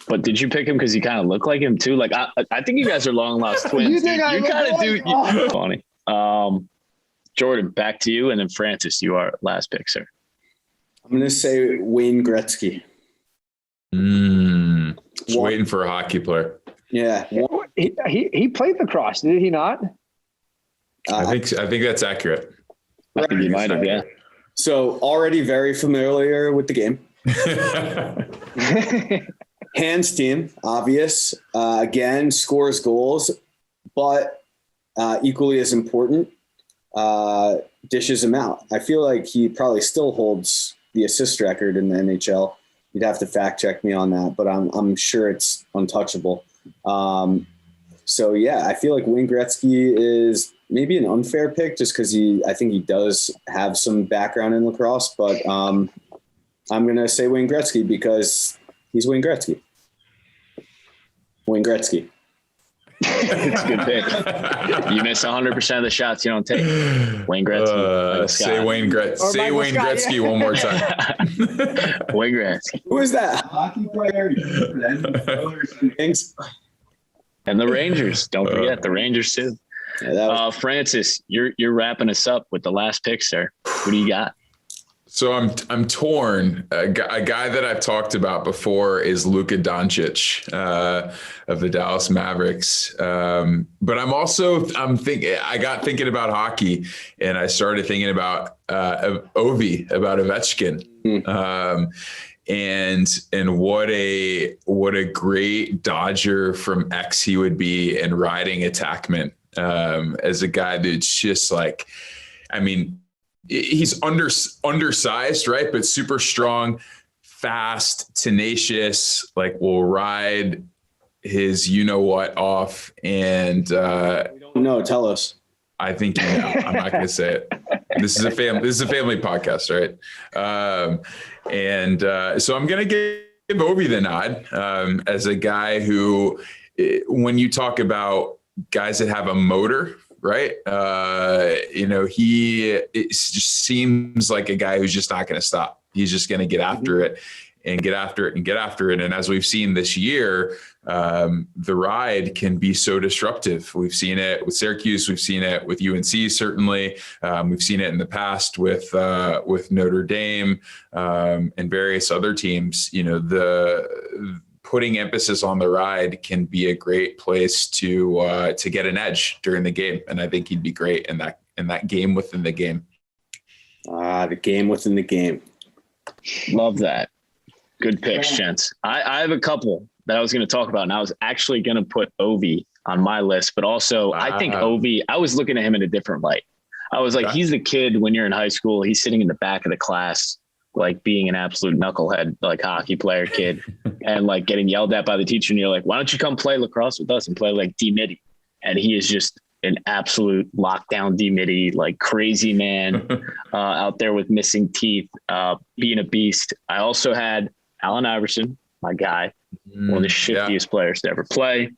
But did you pick him because you kind of look like him too? Like I think you guys are long lost twins. You think you kind of do. Oh. Funny. Jordan, back to you, and then Francis, you are last pick, sir. I'm going to say Wayne Gretzky. Just waiting for a hockey player. Yeah. He played lacrosse, did he not? I think that's accurate. I think he might have, yeah. So already very familiar with the game. Hands team, obvious. Again, scores goals, but equally as important, dishes them out. I feel like he probably still holds the assist record in the NHL. You'd have to fact check me on that, but I'm sure it's untouchable. So yeah, I feel like Wayne Gretzky is maybe an unfair pick just because I think he does have some background in lacrosse, but I'm going to say Wayne Gretzky because he's Wayne Gretzky. Wayne Gretzky. It's a good pick. You miss 100% of the shots you don't take. Wayne Gretzky. Say Wayne Gretzky one more time. Wayne Gretzky. Who is that? Hockey player? And the Rangers. Don't forget the Rangers too. Yeah, Francis, you're wrapping us up with the last pick, sir. What do you got? So I'm torn. A guy that I've talked about before is Luka Doncic of the Dallas Mavericks. But I got thinking about hockey, and I started thinking about Ovechkin. and what a great dodger from X he would be in riding attackment, as a guy that's just like, I mean, he's undersized, right? But super strong, fast, tenacious, like will ride his you-know-what off. And no, tell us. I think you know. I'm not going to say it. This is a family podcast, right? So I'm going to give Obi the nod, as a guy who, when you talk about guys that have a motor, right? It just seems like a guy who's just not going to stop. He's just going to get after it and get after it and get after it. And as we've seen this year, the ride can be so disruptive. We've seen it with Syracuse. We've seen it with UNC, certainly. We've seen it in the past with Notre Dame, and various other teams. The putting emphasis on the ride can be a great place to get an edge during the game. And I think he'd be great in that game within the game. The game within the game. Love that. Good picks, gents. I have a couple that I was going to talk about, and I was actually going to put Ovi on my list, but also I think Ovi, I was looking at him in a different light. I was like, he's the kid when you're in high school, he's sitting in the back of the class, like being an absolute knucklehead, like hockey player kid, and like getting yelled at by the teacher. And you're like, why don't you come play lacrosse with us and play like D-Mitty? And he is just an absolute lockdown D-Mitty, like crazy man out there with missing teeth, being a beast. I also had Allen Iverson, my guy, one of the shiftiest players to ever play.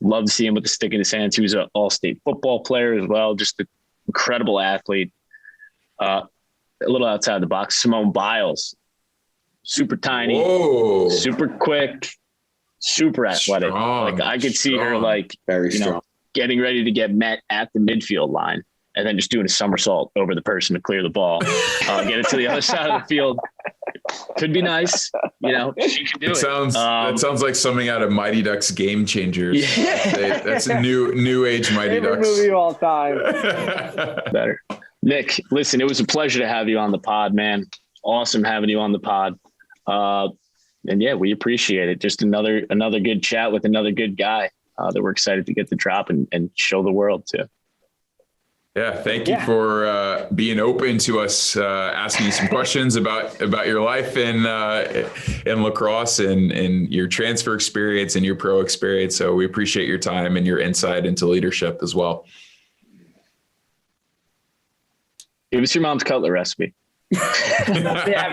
Love to see him with the stick in his hands. He was an all-state football player as well, just an incredible athlete. A little outside the box, Simone Biles, super tiny, super quick, super athletic. Like I could see her like, very strong, getting ready to get met at the midfield line and then just doing a somersault over the person to clear the ball, get it to the other side of the field. Could be nice, she can do it. That sounds like something out of Mighty Ducks Game Changers. Yeah. That's a new age Mighty Favorite Ducks movie of all time. Better. Nick, listen, it was a pleasure to have you on the pod, man. Awesome having you on the pod. And yeah, we appreciate it. Just another good chat with another good guy that we're excited to get the drop and show the world to. Yeah, thank you for being open to us asking you some questions about your life in lacrosse and your transfer experience and your pro experience. So we appreciate your time and your insight into leadership as well. Give us your mom's cutlet recipe.